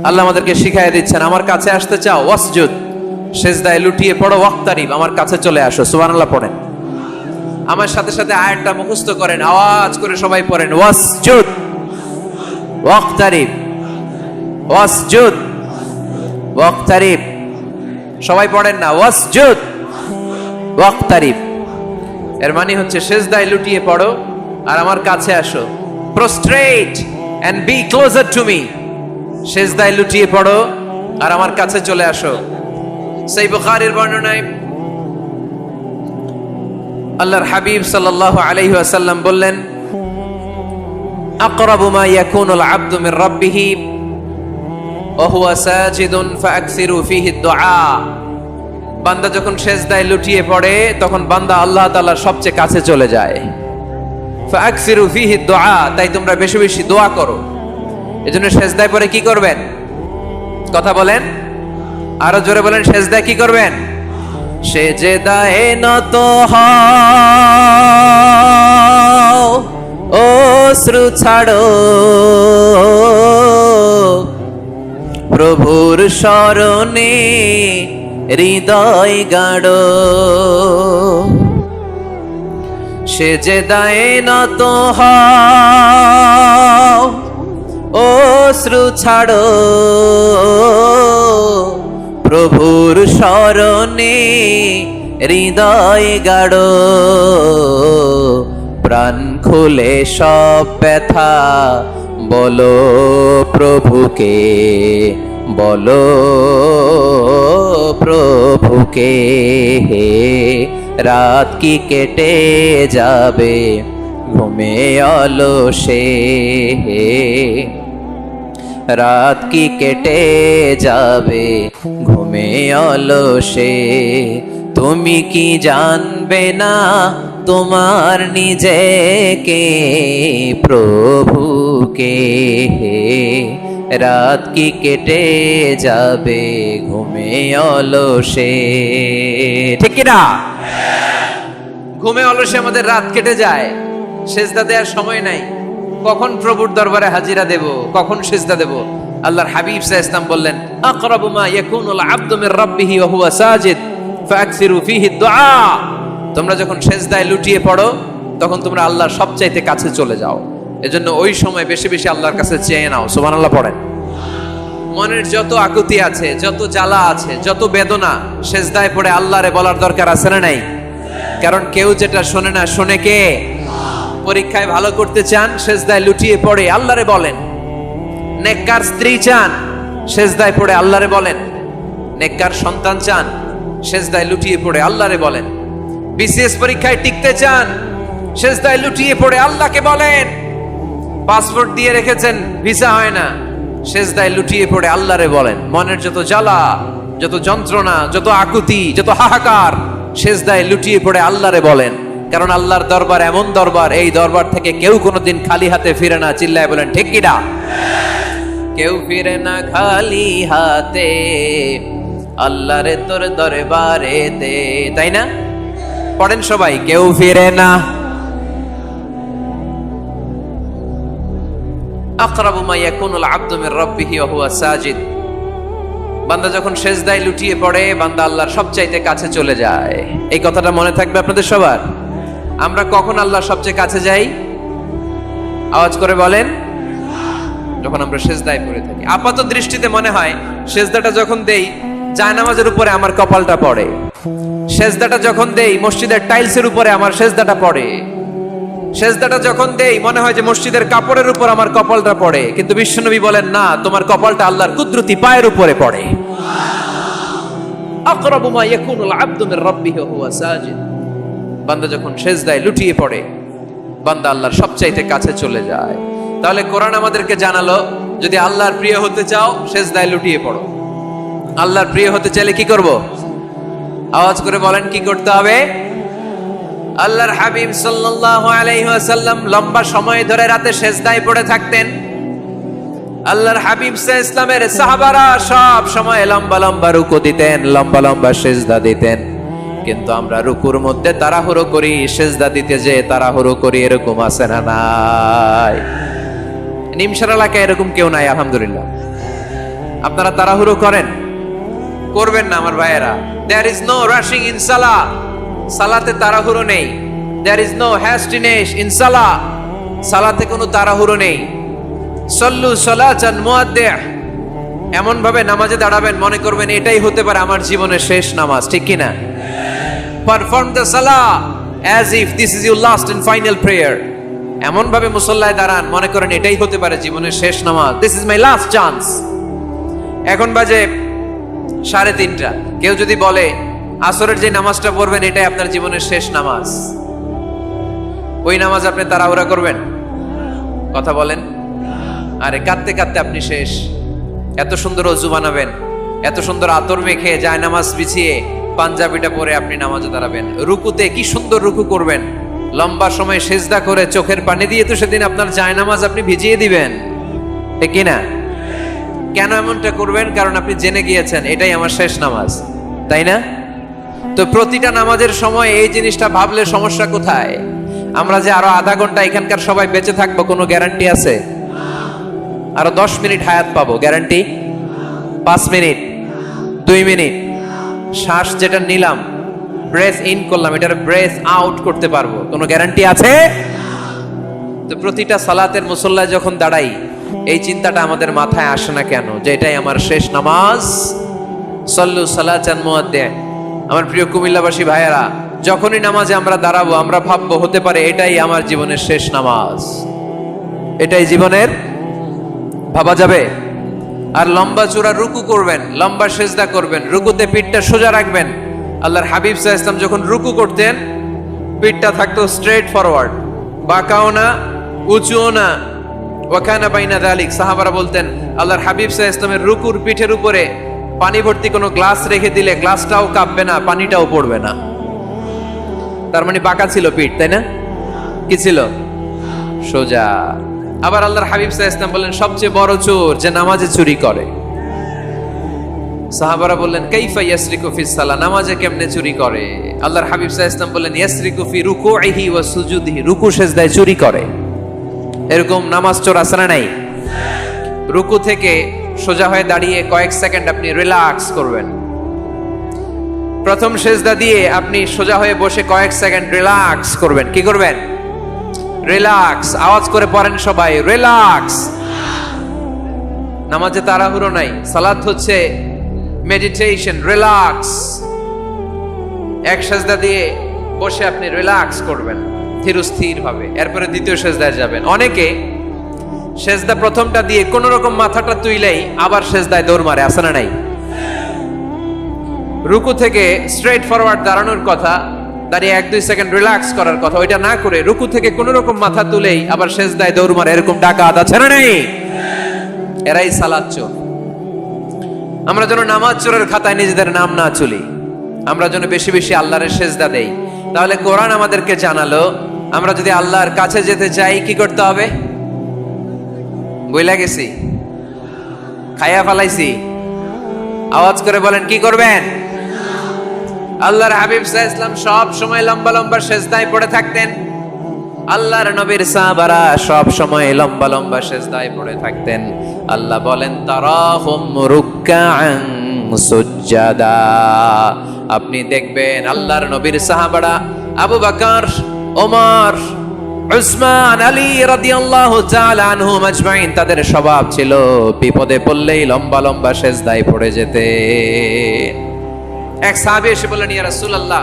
আল্লাহ আমাদেরকে শিখাই দিচ্ছেন, আমার কাছে আসতে চাও ওয়াসজুদ, সিজদায় লুটিয়ে পড়ো, ওয়াক্তারিব, আমার কাছে চলে আসো। সুবহানাল্লাহ পড়েন, আমার সাথে সাথে আয়াতটা মুখস্থ করেন, আওয়াজ করে সবাই পড়েন, ওয়াসজুদ ওয়াক্তারিব, ওয়াসজুদ ওয়াক্তারিব। সবাই পড়েন না, ওয়াসজুদ ওয়াক্তারিব। এর মানে হচ্ছে সিজদায় লুটিয়ে পড়ো আর আমার কাছে আসো। Prostrate and be closer to me. সিজদায় লুটিয়ে পড়ো আর আমার কাছে চলে আসো। সহিহ বুখারীর বর্ণনায় আল্লাহর হাবিব সাল্লাল্লাহু আলাইহি ওয়াসাল্লাম বললেন, আকরাবু মা ইয়াকুনুল আবদু মির রাব্বিহি ওয়া হুয়া সাজিদুন ফাআকসিরু ফীহি দুআ। বান্দা যখন সিজদায় লুটিয়ে পড়ে তখন বান্দা আল্লাহ তাআলার সবচেয়ে কাছে চলে যায়। ফাআকসিরু ফীহি দুআ, তাই তোমরা বেশি বেশি দোয়া করো। এজন্য সিজদায় পড়ে কি করবেন? কথা বলেন, আরো জোরে বলেন, সিজদায় কি করবেন? সেজদায় নত হও, অশ্রু ছাড়ো, প্রভুর শরণে হৃদয় গাড়ো। সেজদায় নত হও, অশ্রু ছাড়ো, প্রভুর শরণে হৃদয় গাড়ো। প্রাণ খুলে সব ব্যথা বলো প্রভুকে, বলো প্রভুকে। রাত কি কেটে যাবে ঘুমে অলসে, রাত কি কেটে যাবে ঘুমে অলসে। তুমি কি জানবে না তোমার নিজেকে, প্রভুকে। রাত কি কেটে যাবে ঘুমে অলসে। ঠিক কি না? ঘুমে অলসে আমাদের রাত কেটে যায়, সিজদা দেওয়ার সময় নাই। কখন প্রভুর দরবারে হাজিরা দেব, কখন সিজদা দেব? আল্লাহর হাবিব সাল্লাল্লাহু আলাইহি ওয়াসাল্লাম বললেন, আকরাবু মা ইয়াকুনুল আবদু মির রাব্বিহি ওয়া হুয়া সাজিদ ফাআকসিরু ফীহি দুআ। তোমরা যখন সিজদায় লুটিয়ে পড়ো তখন তোমরা আল্লাহর সবচাইতে কাছে চলে যাও। এজন্য ওই সময় বেশি বেশি আল্লাহর কাছে চেয়ে নাও। সুবহানাল্লাহ পড়েন। মনের যত আকুতি আছে, যত জ্বালা আছে, যত বেদনা, সিজদায় পড়ে আল্লাহরে বলার দরকার আছে না নাই? কারণ কেউ যেটা শোনে না, শোনে কে? পরীক্ষায় ভালো করতে চান, সিজদায় লুটিয়ে পড়ে আল্লাহরে বলেন। নেককার স্ত্রী চান, সিজদায় পড়ে আল্লাহরে বলেন। নেককার সন্তান চান, সিজদায় লুটিয়ে পড়ে আল্লাহরে বলেন। বিসিএস পরীক্ষায় টিকতে চান, সিজদায় লুটিয়ে পড়ে আল্লাহকে বলেন। পাসপোর্ট দিয়ে রেখেছেন, ভিসা হয় না, সিজদায় লুটিয়ে পড়ে আল্লাহরে বলেন। মনের যত জ্বালা, যত যন্ত্রণা, যত আকুতি, যত হাহাকার, সিজদায় লুটিয়ে পড়ে আল্লাহরে বলেন। কারণ আল্লাহর দরবার এমন দরবার, এই দরবার থেকে কেউ কোনোদিন খালি হাতে ফিরে না। চিল্লায় বলেন ঠিক কি না? কেউ ফিরে না খালি হাতে আল্লাহরে তোর দরবারে দে, তাই না? পড়েন সবাই, কেউ ফিরে না। আকরাবু মা ইয়াকুনুল আবদু মির রাব্বিহি ওয়া হুয়া সাজিদ। বান্দা যখন সিজদায় লুটিয়ে পড়ে বান্দা আল্লাহর সবচাইতে কাছে চলে যায়। এই কথাটা মনে থাকবে আপনাদের সবার। আমরা কখন আল্লাহর সবচেয়ে কাছে যাই? আওয়াজ করে বলেন, যখন আমরা সিজদায় পড়ে থাকি। আপাত দৃষ্টিতে মনে হয় সিজদাটা যখন দেই জায়নামাজের উপরে আমার কপালটা পড়ে, সিজদাটা যখন দেই মসজিদের টাইলসের উপরে আমার সিজদাটা পড়ে, সিজদাটা যখন দেই মনে হয় যে মসজিদের কাপড়ের উপর আমার কপালটা পড়ে। কিন্তু বিশ্বনবী বলেন, না, তোমার কপালটা আল্লাহর কুদরতি পায়ের উপরে পড়ে। আকরাবু মা ইয়াকুনুল আবদু মির রাব্বিহি ওয়া হুয়া সাজিদ। বান্দা যখন সিজদায় লুটিয়ে পড়ে বান্দা আল্লাহর সবচাইতে কাছে চলে যায়। তাহলে কোরআন আমাদেরকে জানালো, যদি আল্লাহর প্রিয় হতে চাও সিজদায় লুটিয়ে পড়ো। আল্লাহর প্রিয় হতে চাইলে কি করব? আওয়াজ করে বলেন, কি করতে হবে? আল্লাহর হাবিব সাল্লাল্লাহু আলাইহি ওয়াসাল্লাম লম্বা সময় ধরে রাতে সিজদায় পড়ে থাকতেন। আল্লাহর হাবিব সাল্লাল্লাহু আলাইহি ওয়াসাল্লামের সাহাবারা সব সময় লম্বা লম্বা রুকু দিতেন, লম্বা লম্বা সিজদা দিতেন। কিন্তু আমরা রুকুর মধ্যে তাড়াহুড়ো করি, সিজদা দিতে যে তাড়াহুড়ো করি, এরকম আছে না নাই? নিমসার এলাকায় এরকম কেউ নাই আলহামদুলিল্লাহ। আপনারা তাড়াহুড়ো করেন? করবেন না আমার ভাইয়েরা। There is no rushing in salah. সালাতে তাড়াহুড়ো নেই। There is no hastiness in salah. সালাতে কোনো তাড়াহুড়ো নেই। সল্লু সালাতান মুআদ্দিহ, এমন ভাবে নামাজে দাঁড়াবেন মনে করবেন এটাই হতে পারে আমার জীবনের শেষ নামাজ, ঠিক কি না? Perform the salah as if this is your last and final prayer. এমন ভাবে মুসল্লায় দাঁড়ান মনে করেন এটাই হতে পারে জীবনের শেষ নামাজ। This is my last chance. এখন বাজে 3:30। কেউ যদি বলে আসরের যে নামাজটা পড়বেন এটাই আপনার জীবনের শেষ নামাজ, ওই নামাজ আপনি তাড়াহুড়া করবেন? কথা বলেন। আরে কাঁদতে কাঁদতে আপনি শেষ। এত সুন্দর ওযু বানাবেন, এত সুন্দর আতর মেখে যায় নামাজ বিছিয়ে পাঞ্জাবিটা পরে আপনি নামাজে দাঁড়াবেন। রুকুতে কি সুন্দর রুকু করবেন, লম্বা সময় সেজদা করে চোখের পানি দিয়ে তো সেদিন আপনার যায় নামাজ আপনি ভিজিয়ে দিবেন, ঠিক কি না? কেন এমনটা করবেন? কারণ আপনি জেনে গিয়েছেন এটাই আমার শেষ নামাজ, তাই না? তো প্রতিটা নামাজের সময় এই জিনিসটা ভাবলে সমস্যা কোথায়? আমরা যে আরো আধা ঘন্টা এখানকার সবাই বেঁচে থাকবো কোনো গ্যারান্টি আছে? আরো 10 মিনিট হায়াত পাবো, গ্যারান্টি? 5 মিনিট, 2 মিনিট, শ্বাস যেটা নিলাম, ব্রেথ ইন করলাম, এটার ব্রেথ আউট করতে পারবো, কোনো গ্যারান্টি আছে? তো প্রতিটা সালাতের মুসল্লায় যখন দাঁড়াই এই চিন্তাটা আমাদের মাথায় আসে না কেন যে এটাই আমার শেষ নামাজ? সল্লু সালাতান মুআদ্দিহ। আমার প্রিয় কুমিল্লাবাসী ভাইয়েরা, যখনই নামাজে আমরা দাঁড়াবো আমরা ভাববো হতে পারে এটাই আমার জীবনের শেষ নামাজ, এটাই জীবনের, ভাবা যাবে? আর লম্বা চূড়া রুকু করবেন, লম্বা সেজদা করবেন, রুকুতে পিঠটা সোজা রাখবেন। আল্লাহর হাবিব সাল্লাল্লাহু আলাইহি ওয়াসাল্লাম যখন রুকু করতেন পিঠটা থাকতো স্ট্রেট ফরওয়ার্ড, বাঁকাও না উঁচুও না, ওয়াকানা বাইনা যালিক। সাহাবারা বলতেন আল্লাহর হাবিব সাল্লাল্লাহু আলাইহি ওয়াসাল্লামের রুকুর পিঠের উপরে পানি ভর্তি কোনো গ্লাস রেখে দিলে গ্লাসটাও কাঁপবে না, পানিটাও পড়বে না। তার মানে বাঁকা ছিল পিঠ, তাই না? কি ছিল? সোজা। আবার আল্লাহর হাবিব সাল্লাল্লাহু আলাইহি ওয়াসাল্লাম বললেন সবচেয়ে বড় চোর যে নামাজে চুরি করে। সাহাবারা বললেন কাইফা ইয়াসরিকু ফিস সালাহ, নামাজে কেমনে চুরি করে? আল্লাহর হাবিব সাল্লাল্লাহু আলাইহি ওয়াসাল্লাম বললেন ইয়াসরিকু ফি রুকুইহি ওয়া সুজুদিহি, রুকু সেজদায় চুরি করে। এরকম নামাজ চোর আছে না নাই? রুকু থেকে সোজা হয়ে দাঁড়িয়ে কয়েক সেকেন্ড আপনি রিল্যাক্স করবেন। প্রথম সেজদা দিয়ে আপনি সোজা হয়ে বসে কয়েক সেকেন্ড রিল্যাক্স করবেন। কি করবেন? রিল্যাক্স। আওয়াজ করে পড়েন সবাই, রিল্যাক্স। নামাজে তাড়াহুড়ো নাই, সালাত হচ্ছে মেডিটেশন, রিল্যাক্স। এক সেজদা দিয়ে বসে আপনি রিল্যাক্স করবেন ধীরস্থির ভাবে, এরপরে দ্বিতীয় সেজদায় যাবেন। অনেকে সেজদা প্রথমটা দিয়ে কোন রকম মাথাটা তুইলেই আবার সেজদায় দৌড় মারে, আছে না নাই? রুকু থেকে স্ট্রেট ফরওয়ার্ড দাঁড়ানোর কথা, দাঁড়িয়ে 1-2 সেকেন্ড রিল্যাক্স করার কথা, ওইটা না করে রুকু থেকে কোন রকম মাথা তুলেই আবার সেজদায় দৌড় মারে, এরকম ডাকাত আছে না নাই? এরাই সালাত চোর। আমরা যেন নামাজ চোরের খাতায় নিজেদের নাম না চলি, আমরা যেন বেশি বেশি আল্লাহর সেজদা দেই। তাহলে কোরআন আমাদেরকে জানালো আমরা যদি আল্লাহর কাছে যেতে চাই কি করতে হবে? বইলা গেছি, খাইয়া ফালাইছি? আওয়াজ করে বলেন কি করবেন? আল্লাহর হাবিব সাল্লাল্লাহু আলাইহি ওয়াসাল্লাম সব সময় লম্বা লম্বা সেজদায় পড়ে থাকতেন। আল্লাহর নবীর সাহাবারা সব সময় লম্বা লম্বা সেজদায় পড়ে থাকতেন। আল্লাহ বলেন তারাহুম রুকআন সুজদা। আপনি দেখবেন আল্লাহর নবীর সাহাবারা আবু বকর, ওমর, উসমান, আলী রাদিয়াল্লাহু তাআলা আনহুম আজমাইন, তাদের স্বভাব ছিল বিপদে পড়লেই লম্বা লম্বা সেজদায় পড়ে যেতে। এক সাহাবী এসে বললেন ইয়া রাসূলুল্লাহ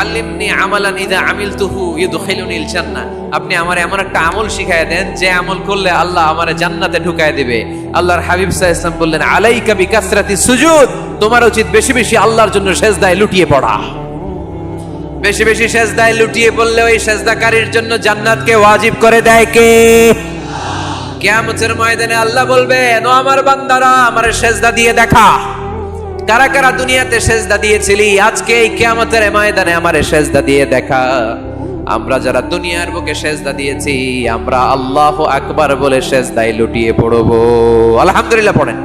আল্লিমনি আমালান ইযা আমিলতুহু ইউদখিলুনিল জান্নাহ, আপনি আমারে এমন একটা আমল শিখায় দেন যে আমল করলে আল্লাহ আমারে জান্নাতে ঢুকায় দিবে। আল্লাহর হাবিব সাল্লাল্লাহু আলাইহি ওয়াসাল্লাম বললেন আলাইকা বিকাসরাতি সুজুদ, তোমার উচিত বেশি বেশি আল্লাহর জন্য সেজদায় লুটিয়ে পড়া। বেশি বেশি সেজদায় লুটিয়ে পড়লে ওই সেজদাকারীর জন্য জান্নাতকে ওয়াজিব করে দেয় কে? কিয়ামতের ময়দানে আল্লাহ বলবেন ও আমার বান্দারা আমারে সেজদা দিয়ে দেখা, কারা কারা দুনিয়াতে সেজদা দিয়েছিলি, আজকে এই কিয়ামতের ময়দানে আমারে সেজদা দিয়ে দেখা। আমরা যারা দুনিয়ার বুকে সেজদা দিয়েছি আমরা আল্লাহু আকবার বলে সেজদায় লুটিয়ে পড়ব, আলহামদুলিল্লাহ পড়েন।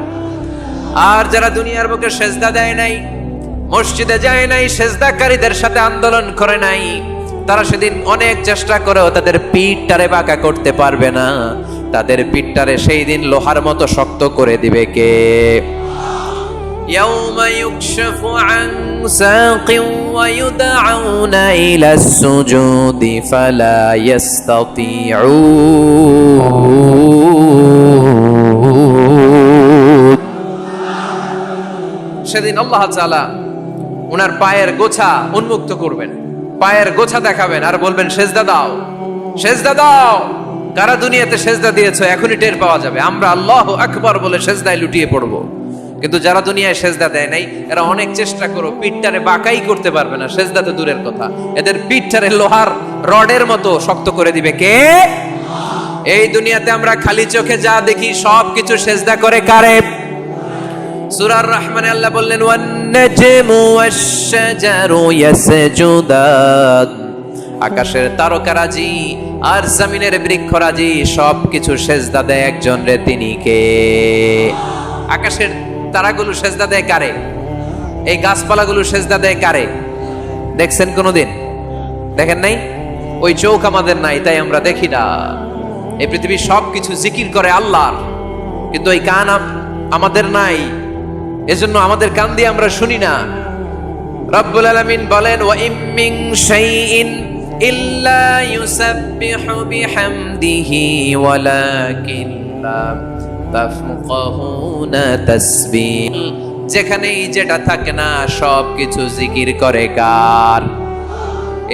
আর যারা দুনিয়ার বুকে সেজদা দেয় নাই, মসজিদে যায় নাই, সেজদাকারীদের সাথে আন্দোলন করে নাই, তারা সেদিন অনেক চেষ্টা করেও তাদের পিঠটারে বাঁকা করতে পারবে না। তাদের পিঠটারে সেই দিন লোহার মতো শক্ত করে দিবে কে? يوم يكشف عن ساق ويدعون إلى السجود فلا يستطيعون সেদিন আল্লাহ তাআলা ওনার পায়ের গোছা উন্মুক্ত করবেন, পায়ের গোছা দেখাবেন আর বলবেন সেজদা দাও, সেজদা দাও। কারা দুনিয়াতে সেজদা দিয়েছো এখনই টের পাওয়া যাবে। আমরা আল্লাহু আকবার বলে সেজদায় লুটিয়ে পড়বো, কিন্তু যারা দুনিয়ায় সেজদা দেয় নাই এরা অনেক চেষ্টা করো, পিঠটারে বাঁকাই করতে পারবে না, সেজদা তো দূরের কথা, এদের পিঠটারে লোহার রডের মতো শক্ত করে দিবে কে? এই দুনিয়াতে আমরা খালি চোখে যা দেখি সব কিছু সেজদা করে কারে? সূরা আর-রহমানে আল্লাহ বললেন ওয়ান নাজমু ওয়াশ-শাজারু ইয়াসজুদান, আকাশের তারকারাজি আর জমিনের বৃক্ষরাজি সবকিছু সেজদা দেয় একজন রে, তিনি কে? আকাশের তারাগুলো সেজদা দেয় কারে? এই গাছপালাগুলো সেজদা দেয় কারে? দেখছেন কোনোদিন? দেখেন নাই? ওই চোখ আমাদের নাই তাই আমরা দেখি না। এই পৃথিবীর সবকিছু জিকির করে আল্লাহর, কিন্তু ওই কান আমাদের নাই, এজন্য আমাদের কান দিয়ে আমরা শুনি না। রব্বুল আলামিন বলেন ওয়া ইম মিন শাইইন ইল্লা ইউসাব্বিহু বিহামদিহি ওয়ালাকিন লা তাফকাহুনা তাসবিহ, যেখানেই যেটা থাকে না সবকিছু জিকির করে কার?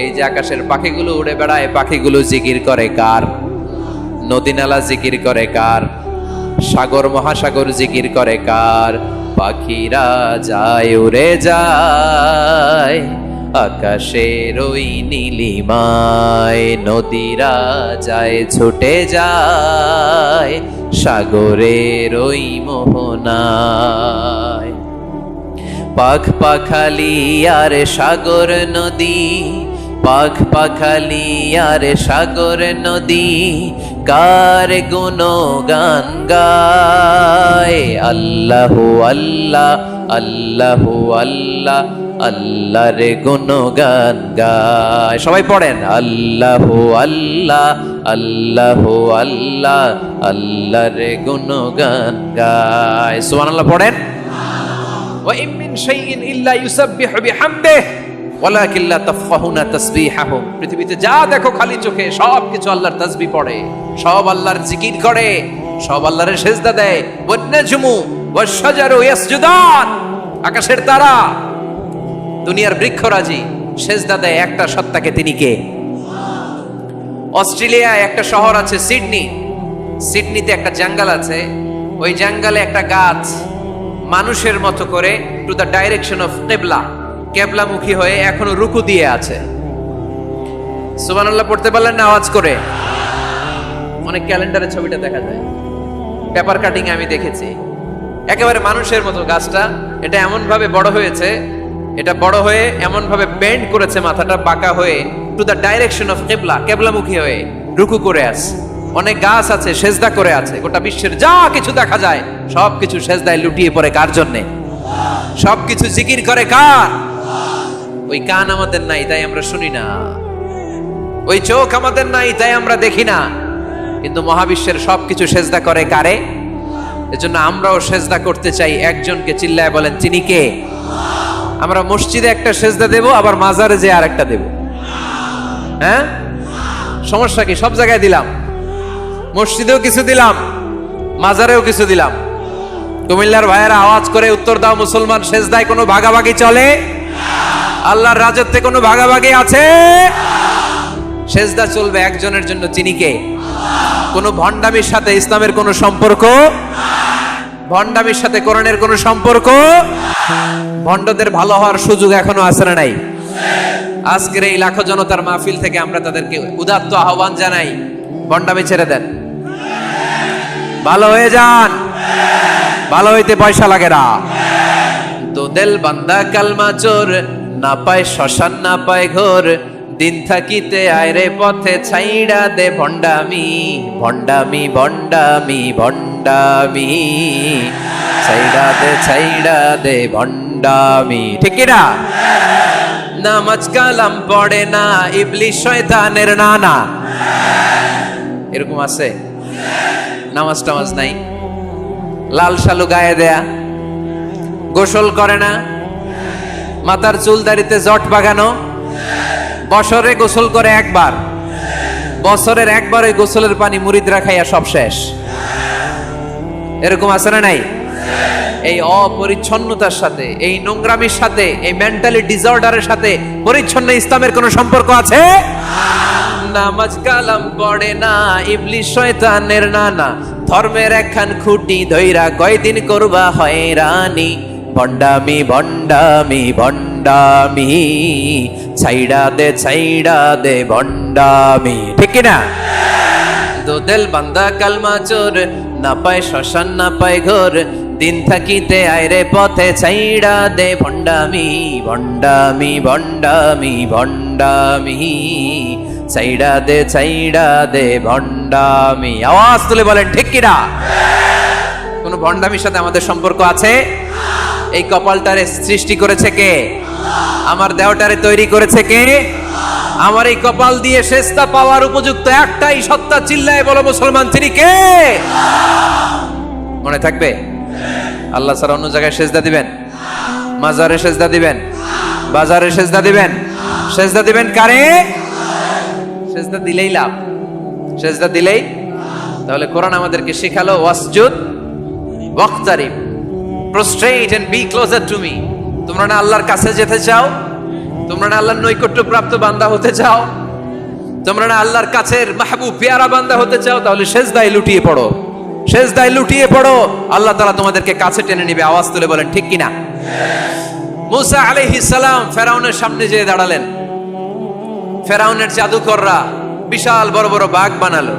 এই যে আকাশের পাখিগুলো উড়ে বেড়ায়, পাখিগুলো জিকির করে কার? নদী নালা জিকির করে কার? সাগর মহাসাগর জিকির করে কার? পাখিরা যায় উড়ে যায় আকাশের ওই নীলিমায়, নদীরা যায় ছুটে যায় সাগরের ওই মোহনায়। পাখ পাখালি আর সাগর নদী, পাখ পাখালি আর সাগর নদী কার গুণগান গায়? আল্লাহু আল্লাহ আল্লাহু আল্লাহ আল্লাহর গুণগান গায়। সবাই পড়েন আল্লাহু আল্লাহ আল্লাহু আল্লাহ আল্লাহর গুণগান গায়। সুবহানাল্লাহ পড়েন। ওয়া ইম মিন শাইইন ইল্লা ইউসাব্বিহু বিহামদিহি ওয়ালাকিন লা তাফকাহুনা তাসবিহাহুম, পৃথিবীতে যা দেখো খালি চোখে সব কিছু আল্লাহর তাসবিহ পড়ে, সব আল্লাহর জিকির করে, সব আল্লাহর সেজদা দেয়। ওয়ান নাজমু ওয়াশ-শাজারু ইয়াসজুদান, আকাশের তারা দুনিয়ার বৃক্ষরাজি সেজদা দেয় একটা সত্তাকে, তিনি কে? অস্ট্রেলিয়ায় একটা শহর আছে সিডনি, সিডনিতে একটা জঙ্গল আছে, ওই জঙ্গলে একটা গাছ মানুষের মতো করে টু দ্য ডাইরেকশন অফ কিবলা, কেবলামুখী হয়ে এখনো রুকু দিয়ে আছে। সুবহানাল্লাহ পড়তে পারলেন না আওয়াজ করে? অনেক ক্যালেন্ডারে ছবিটা দেখা যায়, পেপার কাটিং আমি দেখেছি, একেবারে মানুষের মতো গাছটা। এটা এমন ভাবে বড় হয়েছে, এটা বড় হয়ে এমন ভাবে বেন্ড করেছে, মাথাটা বাঁকা হয়ে টু দ্য ডাইরেকশন অফ কিবলা, কেবলামুখী হয়ে রুকু করে আছে। অনেক গাছ আছে সেজদা করে আছে। গোটা বিশ্বের যা কিছু দেখা যায় সবকিছু সেজদায় লুটিয়ে পড়ে কার জন্যে? সবকিছু জিকির করে কার? ওই কান আমাদের নাই তাই আমরা শুনি না, ওই চোখ আমাদের নাই তাই আমরা দেখি না, কিন্তু মহাবিশ্বের সবকিছু সেজদা করে কারে? এজন্য আমরাও সেজদা করতে চাই একজনকে, চিল্লায় বলেন তিনি কে? আমরা মসজিদে একটা সেজদা দেব, আবার মাজারে যে আর একটা দেব। হ্যাঁ, সমস্যা কি? সব জায়গায় দিলাম, মসজিদেও কিছু দিলাম, মাজারেও কিছু দিলাম। কুমিল্লার ভাইয়েরা আওয়াজ করে উত্তর দাও, মুসলমান সেজদায় কোনো ভাগাভাগি চলে? আল্লাহর রাজত্বে কোনো ভাগাভাগি আছে? সেজদা চলবে একজনের জন্য, তিনি কে? কোনো ভণ্ডামির সাথে ইসলামের কোনো সম্পর্ক, ভণ্ডামির সাথে কোরআনের কোনো সম্পর্ক। ভণ্ডদের ভালো হওয়ার সুযোগ এখনো আছে না নাই? আজকের এই লাখো জনতার মাহফিল থেকে আমরা তাদেরকে উদাত্ত আহ্বান জানাই, ভণ্ডামি ছেড়ে দেন, ভালো হয়ে যান। ভালো হইতে পয়সা লাগে না। তো দিল বান্দা কালমা চোর, না পায় শ্মশান না পায় ঘোর, দিন থাকিতে আয়রে পথে ছাইড়া দে ভণ্ডামি, ভণ্ডামি ভণ্ডামি ভণ্ডামি, ছাইড়া দে ভণ্ডামি। ঠিক না? নামাজ কালাম পড়ে না, ইবলিশ শয়তানের নানা, এরকম আছে। নামাজ টামাজ নাই, লাল শালু গায়ে দেয়া, গোসল করে না, মাথার চুল দাড়িতে জট বাগানো, বছরে গোসল করে একবার, বছরের একবার ওই গোসলের পানি মুরিদরা খাইয়া সব শেষ। এরকম আছে না নাই? এই অপরিচ্ছন্নতার সাথে, এই নোংরামির সাথে, এই মেন্টালি ডিসঅর্ডারের সাথে পরিচ্ছন্ন ইসলামের কোনো সম্পর্ক আছে? নামাজ কালাম পড়ে না, ইবলিস শয়তানের নানা, ধর্মের একখান খুঁটি ধইরা কয়দিন করবা হয়রানি, ভণ্ডামি ভণ্ডামি ভণ্ডামি, ছাইড়া দে ভণ্ডামি, ঠিক কিনা? দোদেল বান্দা কালমা চোর, না পায় শ্মশান না পায় ঘর, দিন থাকিতে আইরে পথে ছাইড়া দে ভণ্ডামি ভণ্ডামি ভণ্ডামি ভণ্ডামি, ছাইড়া দে ভণ্ডামি। আওয়াজ তুলে বলেন ঠিক কিনা? কোন ভণ্ডামির সাথে আমাদের সম্পর্ক আছে? এই কপালটারে সৃষ্টি করেছে কে? আমার দেহটারে তৈরি করেছে কে? আমার এই কপাল দিয়ে সেজদা পাওয়ার উপযুক্ত একটাই সত্তা, চিল্লায় বলো মুসলমান, তিনি কে? মনে থাকবে? আল্লাহ ছাড়া অন্য জায়গায় সেজদা দিবেন? মাজারে সেজদা দিবেন? বাজারে সেজদা দিবেন? সেজদা দিবেন কারে? সেজদা দিলেই লাভ, সেজদা দিলেই। তাহলে কোরআন আমাদেরকে শেখালো ওয়াসজুদ ওয়াক্তারিব, prostrate and be closer to me. তোমরা না আল্লাহর কাছে যেতে চাও? তোমরা না আল্লাহর নৈকট্য প্রাপ্ত বান্দা হতে চাও? তোমরা না আল্লাহর কাছের মাহবুব পেয়ারা বান্দা হতে চাও? তাহলে সেজদায় লুটিয়ে পড়ো, সেজদায় লুটিয়ে পড়ো, আল্লাহ তাআলা তোমাদেরকে কাছে টেনে নেবে। আওয়াজ তুলে বলেন ঠিক কিনা? মুসা আলাইহিস সালাম ফেরাউনের সামনে যেয়ে দাঁড়ালেন। ফেরাউনের জাদুকররা বিশাল বড় বড় বাঘ বানালো,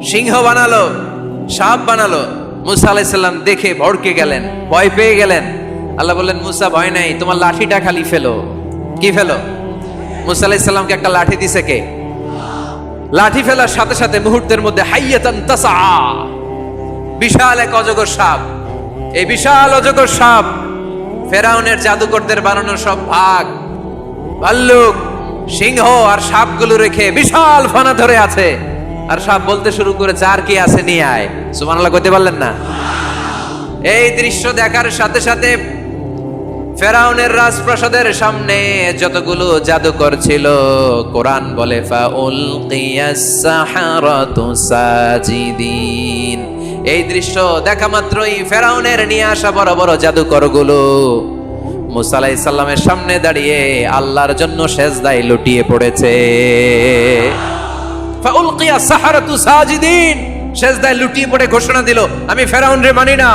সিংহ বানালো, সাপ বানালো। মুসা আলাইহিস সালাম দেখে ভড়কে গেলেন, ভয় পেয়ে গেলেন। আল্লাহ বললেন, মুসা ভয় নাই, তোমার লাঠিটা খালি ফেলো। কি ফেলো? মুসা আলাইহিস সালামকে একটা লাঠি দিছে কে? লাঠি ফেলার সাথে সাথে মুহূর্তের মধ্যে হাইয়াতান তাসা, বিশাল এক অজগর সাপ। এই বিশাল অজগর সাপ ফেরাউনের জাদুকরদের বানানো সব বাঘ, ভাল্লুক, সিংহ আর সাপগুলো রেখে বিশাল ফানা ধরে আছে। আর সাপ বলতে শুরু করেছে, আর কি আছে নিয়ে আয়। সুবহানাল্লাহ কইতে পারলেন না? এই দৃশ্য দেখার সাথে সাথে ফেরাউনের রাজপ্রাসাদের সামনে যতগুলো জাদুকর ছিল, কোরআন বলে ফাউলকিয়াস সাহারাতু সাজিদিন। এই দৃশ্য দেখা মাত্রই ফেরাউনের নিয়ে আসা বড় বড় জাদুকরগুলো মুসা আলাইহিস সালামের সামনে দাঁড়িয়ে আল্লাহর জন্য সেজদায় লুটিয়ে পড়েছে। ফাউলকিয়াস সাহারাতু সাজিদিন, সেজদায় লুটিয়ে পড়ে ঘোষণা দিল, আমি ফেরাউনরে মানি না,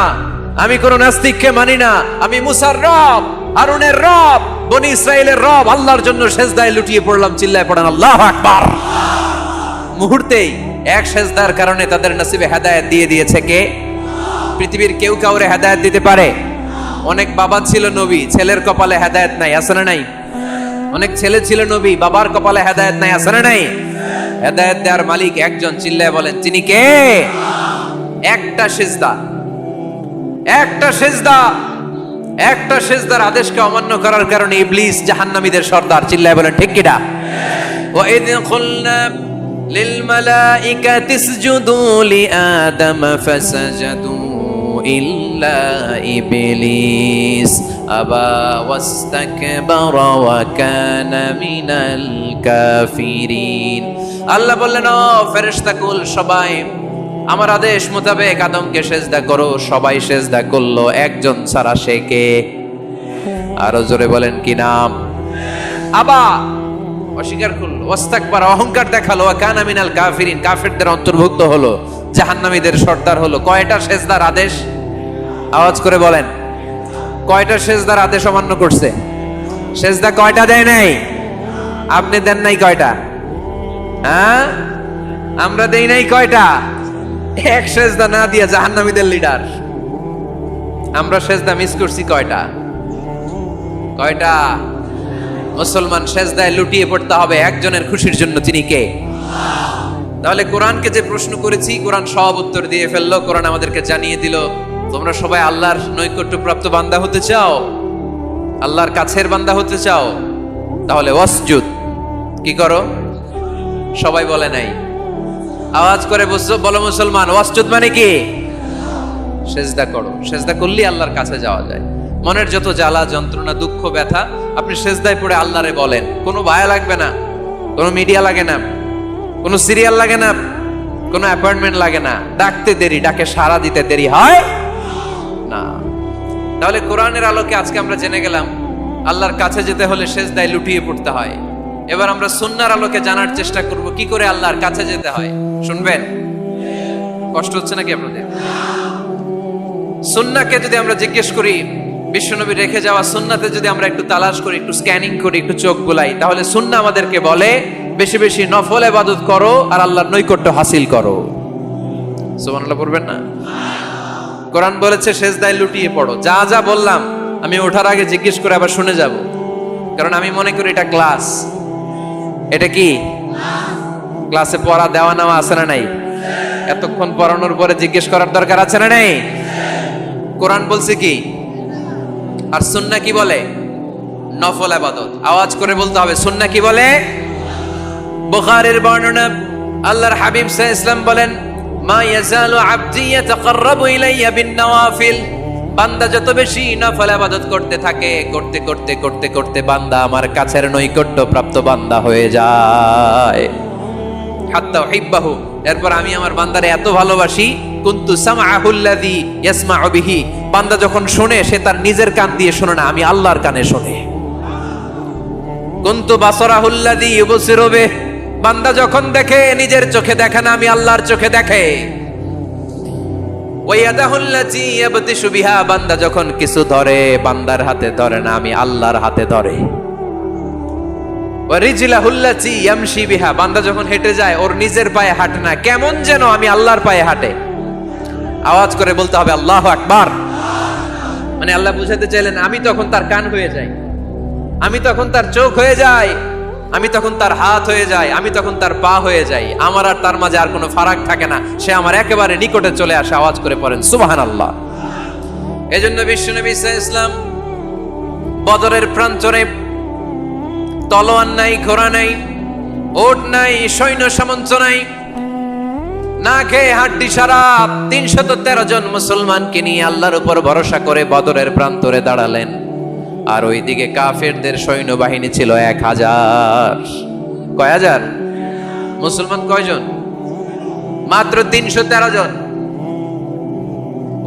আমি কোন নাস্তিককে মানি না, আমি মুসার রব, হারুনের রব, বনি ইসরাইলের রব, আল্লাহর জন্য সেজদায় লুটিয়ে পড়লাম। চিল্লায় পড়েন আল্লাহু আকবার। মুহূর্তেই এক সেজদার কারণে তাদের নসিবে হেদায়েত দিয়ে দিয়েছে কে? পৃথিবীর কেউ কাউরে হেদায়েত দিতে পারে? অনেক বাবা ছিল নবী, ছেলের কপালে হেদায়েত নাই, আছে না নাই? অনেক ছেলে ছিল নবী, বাবার কপালে হেদায়েত নাই, আছে না নাই? হেদায়েত দেওয়ার মালিক একজন, চিল্লায় বলেন তিনি কে? একটা সিজদা, একটা সিজদা, একটা সিজদার আদেশকে অমান্য করার কারণে ইবলিস জাহান্নামীদের সর্দার। চিল্লায় বলেন ঠিক কিনা? ওয়া ইয কুলনা লিল মালাইকাতি ইসজুদু লিআদম ফাসাজাদু ইল্লা ইবলিস আবা ওয়াস্তাকবারা ওয়া কানা মিনাল কাফিরিন। আল্লাহ বললেন, ও ফেরেশতাকুল সবাই আমার আদেশ মোতাবেক আদমকে সেজদা করো। সবাই সেজদা করলো, একজন ছাড়া, সে কে? আরো জোরে বলেন কি নাম? আবা, অস্বীকার করলো, ওয়াস্তাকবার, অহংকার দেখালো, ওয়া কানা মিনাল কাফিরিন, কাফিরদের অন্তর্ভুক্ত হলো, জাহান্নামীদের সর্দার হলো। কয়টা সেজদার আদেশ? আওয়াজ করে বলেন, কয়টা সেজদার আদেশ অমান্য করছে? সেজদা কয়টা দেয় নাই? আপনি দেন নাই কয়টা? হ্যাঁ, আমরা দেই নাই কয়টা? এক সেজদা না দিয়া জাহান্নামীদের লিডার। আমরা সেজদা মিস করছি কয়টা? কয়টা? মুসলমান সেজদায় লুটিয়ে পড়তে হবে একজনের খুশির জন্য, তিনি কে? তাহলে কোরআনকে যে প্রশ্ন করেছি, কোরআন সব উত্তর দিয়ে ফেললো। কোরআন আমাদেরকে জানিয়ে দিল, তোমরা সবাই আল্লাহর নৈকট্যপ্রাপ্ত বান্দা হতে চাও, আল্লাহর কাছের বান্দা হতে চাও, তাহলে ওয়াসজুদ কি করো? সবাই বলে নাই, আওয়াজ করে বলো মুসলমান, ওয়াসজুদ মানে কি? সেজদা করো। সেজদা করলেই আল্লাহর কাছে যাওয়া যায়। মনের যত জ্বালা যন্ত্রণা দুঃখ ব্যথা আপনি সেজদায় পড়ে আল্লাহরে বলেন। কোনো ভায়া লাগবে না, কোনো মিডিয়া লাগে না, কোনো সিরিয়াল লাগে না, কোনো অ্যাপয়েন্টমেন্ট লাগে না। ডাকতে দেরি, ডাকে সাড়া দিতে দেরি হয় না। তাহলে কোরআনের আলোকে আজকে আমরা জেনে গেলাম আল্লাহর কাছে যেতে হলে সেজদায় লুটিয়ে পড়তে হয়। এবার আমরা সুন্নাহর আলোকে জানার চেষ্টা করব কি করে আল্লাহর কাছে যেতে হয়। শুনবেন? কষ্ট হচ্ছে নাকি আপনাদের? সুন্নাহকে যদি আমরা জিজ্ঞেস করি, বিশ্বনবী রেখে যাওয়া সুন্নাতে যদি আমরা একটু তালাশ করি, একটু স্ক্যানিং করি, একটু চোখ বুলাই, তাহলে সুন্নাহ আমাদেরকে বলে বেশি বেশি নফল ইবাদত করো আর আল্লাহর নৈকট্য হাসিল করো। সুবহানাল্লাহ পড়বেন না? কোরআন বলেছে সেজদায় লুটিয়ে পড়ো। যা যা বললাম আমি ওঠার আগে জিজ্ঞেস করে আবার শুনে যাব, কারণ আমি মনে করি এটা ক্লাস। এটা কি ক্লাসে পড়া দেওয়া নেওয়া আছে না নাই? এতক্ষণ পড়ানোর পরে জিজ্ঞেস করার দরকার আছে না নাই? কোরআন বলছে কি আর সুন্নাহ কি বলে? নফল ইবাদত। আওয়াজ করে বলতে হবে সুন্নাহ কি বলে? বুখারীর বর্ণনা, আল্লাহর হাবিব সাল্লাল্লাহু আলাইহি ওয়াসাল্লাম বলেন, মা ইয়াজালু আবদি ইয়াতাকাররাবু ইলাইয়া বিন নওয়াফিল। বান্দা যত বেশি নফল ইবাদত করতে থাকে, করতে করতে করতে করতে বান্দা আমার কাছের নৈকট্য প্রাপ্ত বান্দা হয়ে যায়। হাত্তা উহিব্বাহু, এরপর আমি আমার বান্দারে এত ভালোবাসি, কুনতু সামআহুল্লাযী ইয়াসমাউ বিহি। বান্দা যখন শুনে সে তার নিজের কান দিয়ে শুনে না, আমি আল্লাহর কানে শুনে। কুনতু বাসারাহুল্লাযী ইউবসিরু বিহি। বান্দা যখন দেখে নিজের চোখে দেখে না, আমি আল্লাহর চোখে দেখে। ওয়ায়াদাহুল্লাতী ইয়াবতিশু বিহা। বান্দা যখন কিছু ধরে বান্দার হাতে ধরে না, আমি আল্লাহর হাতে ধরে। ওয়ারিজলাহুল্লাতী ইয়ামশি বিহা। বান্দা যখন হেঁটে যায় ওর নিজের পায়ে হাঁটে না, কেমন যেন আমি আল্লাহর পায়ে হাঁটে। আওয়াজ করে বলতে হবে আল্লাহু আকবার। মানে আল্লাহ বুঝাতে চাইলেন আমি তখন তার কান হয়ে যাই, আমি তখন তার চোখ হয়ে যাই, আমি তখন তার হাত হয়ে যাই, আমি তখন তার পা হয়ে যাই। আমার আর তার মাঝে আর কোনো ফারাক থাকে না, সে আমার একেবারে নিকটে চলে আসে। আওয়াজ করে পড়েন সুবহানাল্লাহ। এজন্য বিশ্বনবী সাল্লাল্লাহু আলাইহি ওয়াসাল্লাম বদরের প্রান্তরে তলোয়ার নাই, ঘোড়া নাই, ওট নাই, সৈন্য সামন্ত নাই, না খেয়ে হাড্ডি সারা 313 জন মুসলমানকে নিয়ে আল্লাহর উপর ভরসা করে বদরের প্রান্তরে দাঁড়ালেন। আর ওইদিকে কাফেরদের সৈন্যবাহিনী ছিল 1000। কয় হাজার? মুসলমান কয়জন? মাত্র 313 জন।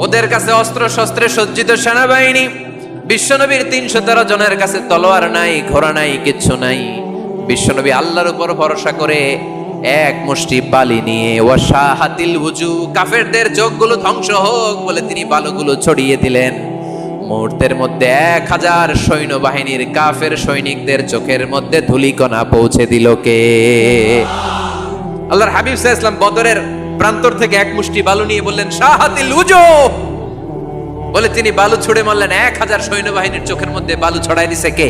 ওদের কাছে অস্ত্র শস্ত্রে সজ্জিত সেনাবাহিনী। বিশ্বনবীর 313 জনের কাছে তলোয়ার নাই, ঘোড়া নাই, কিচ্ছু নাই। বিশ্বনবী আল্লাহর উপর ভরসা করে এক মুষ্টি বালি নিয়ে ওয়াশাহাতিল ওযু, কাফেরদের চোখগুলো ধ্বংস হোক বলে তিনি বালুগুলো ছড়িয়ে দিলেন। মুহূর্তের মধ্যে 1000 সৈন্যবাহিনীর কাফের সৈনিকদের চোখের মধ্যে ধূলিকণা পৌঁছে দিল কে? আল্লাহর হাবিব সাল্লাল্লাহু আলাইহি ওয়াসাল্লাম বদরের প্রান্তর থেকে এক মুষ্টি বালু নিয়ে বললেন শাহাতিল ওযু বলে তিনি বালু ছুড়ে মারলেন। 1000 সৈন্যবাহিনীর চোখের মধ্যে বালু ছড়াই দিছে কে?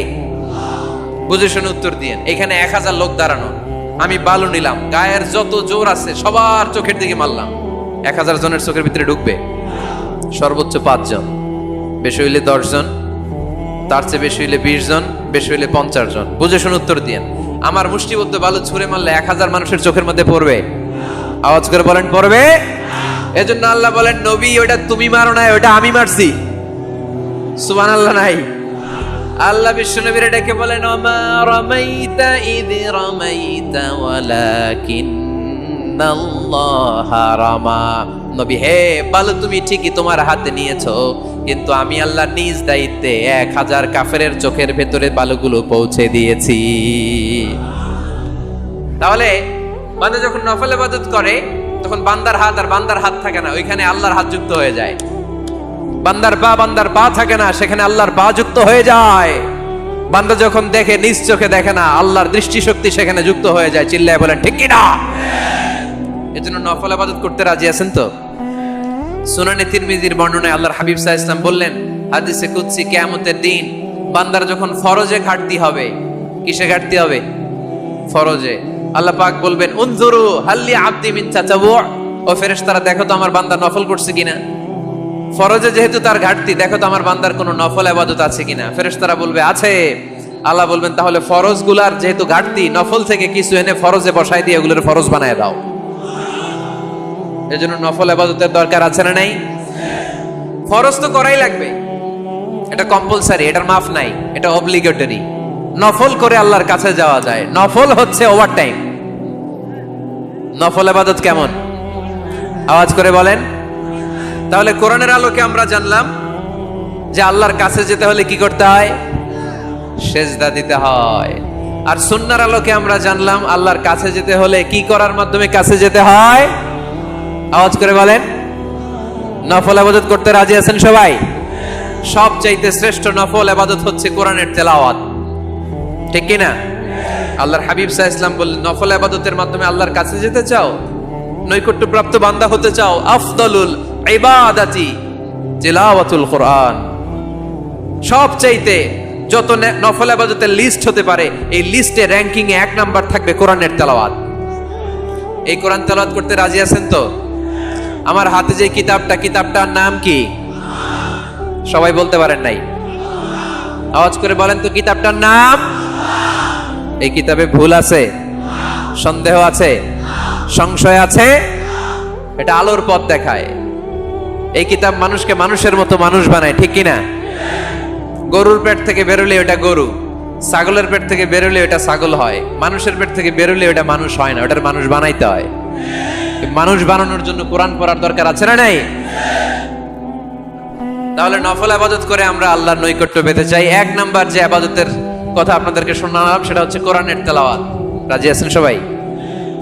বুঝে শুনে উত্তর দিয়েন। এখানে 1000 লোক দাঁড়ানো, আমি বালু নিলাম, গায়ের যত জোর আছে সবার চোখের দিকে মারলাম। 1000 জনের চোখের ভিতরে ঢুকবে? সর্বোচ্চ 5 জন, বেশি হইলে 10 জন, তার চেয়ে বেশি হইলে 20 জন, বেশি হইলে 50 জন। বুঝে শুনে উত্তর দিয়েন। আমার মুষ্টিবদ্ধ বালু ছুঁড়ে মারলে 1000 মানুষের চোখের মধ্যে পড়বে? আওয়াজ করে বলেন পড়বে। এজন্য আল্লাহ বলেন নবী ওটা তুমি মারো না, ওটা আমি মারছি। সুবহানাল্লাহ নাই? আল্লাহ বিশ্বনবীর ডেকে বলেন ওমা রামাইতা ইয রামাইতা ওয়ালাকিন্নাল্লাহা রামা। নবী হে, বালু তুমি ঠিকই তোমার হাতে নিয়েছো, কিন্তু আমি আল্লাহ নিজ দায়িত্বে 1000 কাফেরের চোখের ভেতরে বালুগুলো পৌঁছে দিয়েছি। তাহলে বান্দা যখন নফল ইবাদত করে তখন বান্দার হাত আর বান্দার হাত থাকে না, ওইখানে আল্লাহর হাত যুক্ত হয়ে যায়। বান্দার পা থাকে না, সেখানে আল্লাহর পা যুক্ত হয়ে যায়। বান্দা যখন দেখে নিজ চোখে দেখে না, আল্লাহর দৃষ্টিশক্তি সেখানে যুক্ত হয়ে যায়। চিল্লায় বলেন ঠিক কি না? এজন্য নফল ইবাদত করতে রাজি আছেন তো? সুনানে তিরমিজির বর্ণনায় আল্লাহর হাবিব সাল্লাল্লাহু আলাইহি ওয়াসাল্লাম বললেন হাদিসে কুদসি, কিয়ামতের দিন বান্দার যখন ফরজে ঘাটতি হবে, কিসে ঘাটতি হবে? ফরজে। আল্লাহ পাক বলবেন উনজুরু হাল্লি আবদি মিন তাতাওয়ু। ও ফেরেশতারা দেখো তো আমার বান্দা নফল করছে কিনা। ফরজে যেহেতু তার ঘাটতি, দেখো তো আমার বান্দার কোনো নফল ইবাদত আছে কিনা। ফেরেশতারা বলবে আছে। আল্লাহ বলবেন তাহলে ফরজগুলার যেহেতু ঘাটতি, নফল থেকে কিছু এনে ফরজে বসাই দিয়ে ওগুলোর ফরজ বানায় দাও। এজন্য নফল ইবাদতের দরকার আছে না নাই? ফরজ তো করাই লাগবে, এটা কম্পালসারি, এটার মাফ নাই, এটা অব্লিগেটরি। নফল করে আল্লাহর কাছে যাওয়া যায়, নফল হচ্ছে ওভারটাইম। নফল ইবাদত কেমন? আওয়াজ করে বলেন। তাহলে কোরআনের আলোকে আমরা জানলাম যে আল্লাহর কাছে যেতে হলে কি করতে হয়? সেজদা দিতে হয়। আর সুন্নাহর আলোকে আমরা জানলাম আল্লাহর কাছে যেতে হলে কি করার মাধ্যমে কাছে যেতে হয়? আওয়াজ করে বলেন। নফল ইবাদত করতে রাজি আছেন সবাই? সবচাইতে শ্রেষ্ঠ নফল ইবাদত হচ্ছে কোরআনের তেলাওয়াত, ঠিক কি না? আল্লাহর হাবিব সাল্লাল্লাহু আলাইহি ওয়াসাল্লাম বললেন, নফল ইবাদতের মাধ্যমে আল্লাহর কাছে যেতে চাও, নৈকট্যপ্রাপ্ত বান্দা হতে চাও, আফদলুল ইবাদাতি তিলাওয়াতুল কোরআন। সবচাইতে যত নফল ইবাদতের লিস্ট হতে পারে, এই লিস্টে র‍্যাঙ্কিং এ 1 নাম্বার থাকবে কোরআনের তেলাওয়াত। এই কোরআন তেলাওয়াত করতে রাজি আছেন তো? আমার হাতে যে কিতাবটার নাম কি? সবাই বলতে পারেন নাই? আওয়াজ করে বলেন তো, কিতাবটার নাম? এই কিতাবে ভুল আছে? সন্দেহ আছে? সংশয় আছে? এটা আলোর পথ দেখায়। এই কিতাব মানুষকে মানুষের মতো মানুষ বানায়, ঠিক কিনা? গরুর পেট থেকে বেরোলে ওটা গরু, ছাগলের পেট থেকে বেরোলে ওটা ছাগল হয়, মানুষের পেট থেকে বেরোলে ওটা মানুষ হয় না, ওটার মানুষ বানাইতে হয়। মানুষ বানানোর জন্য কোরআন পড়ার দরকার আছে না নাই? তাহলে নফল ইবাদত করে আমরা আল্লাহর নৈকট্য পেতে চাই। 1 নাম্বার যে ইবাদতের কথা আপনাদেরকে শোনালাম সেটা হচ্ছে কোরআনের তেলাওয়াত। রাজি আছেন সবাই?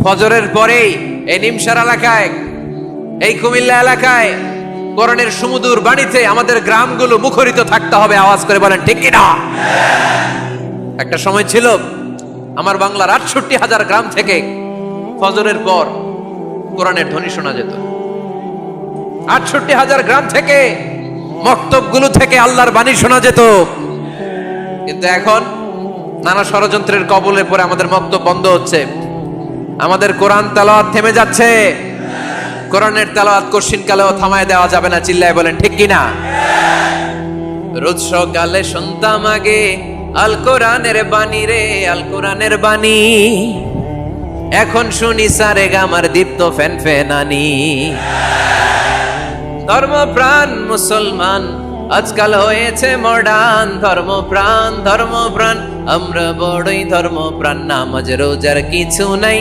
ফজরের পরেই এই নিমসার এলাকায়, এই কুমিল্লা এলাকায় কোরআনের সুমধুর বাণীতে আমাদের গ্রামগুলো মুখরিত থাকতে হবে। আওয়াজ করে বলেন ঠিক কিনা? একটা সময় ছিল আমার বাংলার ৬৮,০০০ গ্রাম থেকে ফজরের পর কোরআনের ধ্বনি শোনা যেত। ৬৮,০০০ গ্রাম থেকে, মক্তবগুলো থেকে আল্লাহর বাণী শোনা যেত। কিন্তু এখন নানা ষড়যন্ত্রের কবলে পড়ে আমাদের মক্তব বন্ধ হচ্ছে, আমাদের কোরআন তেলাওয়াত থেমে যাচ্ছে। কোরআনের তেলাওয়াত কশিন কালেও থামায় দেওয়া যাবে না। চিল্লায় বলেন ঠিক কিনা? রোজ সকালে শুনতাম আগে আল কোরআনের বাণী রে, আল কোরআনের বাণী। এখন শুনি সারে গামার দীপ্ত ফ্যান ফেনানি। ধর্মপ্রাণ মুসলমান আজকাল হয়েছে মডার্ন। ধর্মপ্রাণ ধর্মপ্রাণ আমরা বড়ই ধর্মপ্রাণ। নামাজ রোজার কিছু নাই,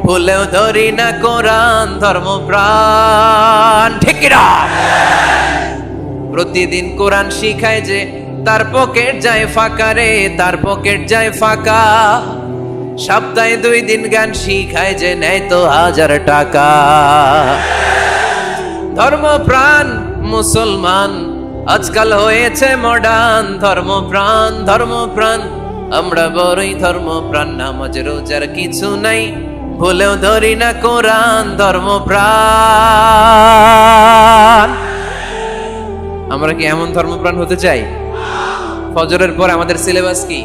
ভুলেও ধরি না কোরআন। ধর্মপ্রাণ ঠিক কিনা? প্রতিদিন কোরআন শিখায় যে তার পকেট যায় ফাঁকা রে, তার পকেট যায় ফাঁকা। সপ্তাহে 2 দিন গান শিখায় যে নেয় তো 1000 টাকা। ধর্মপ্রাণ মুসলমান আজকাল হয়েছে মডার্ন। ধর্মপ্রাণ ধর্মপ্রাণ আমরা বড়ই ধর্মপ্রাণ। নামাজ রোজার কিছু নাই, ভুলেও ধরি না কোরআন। ধর্মপ্রাণ। আমরা কি এমন ধর্মপ্রাণ হতে চাই? ফজরের পর আমাদের সিলেবাস কি?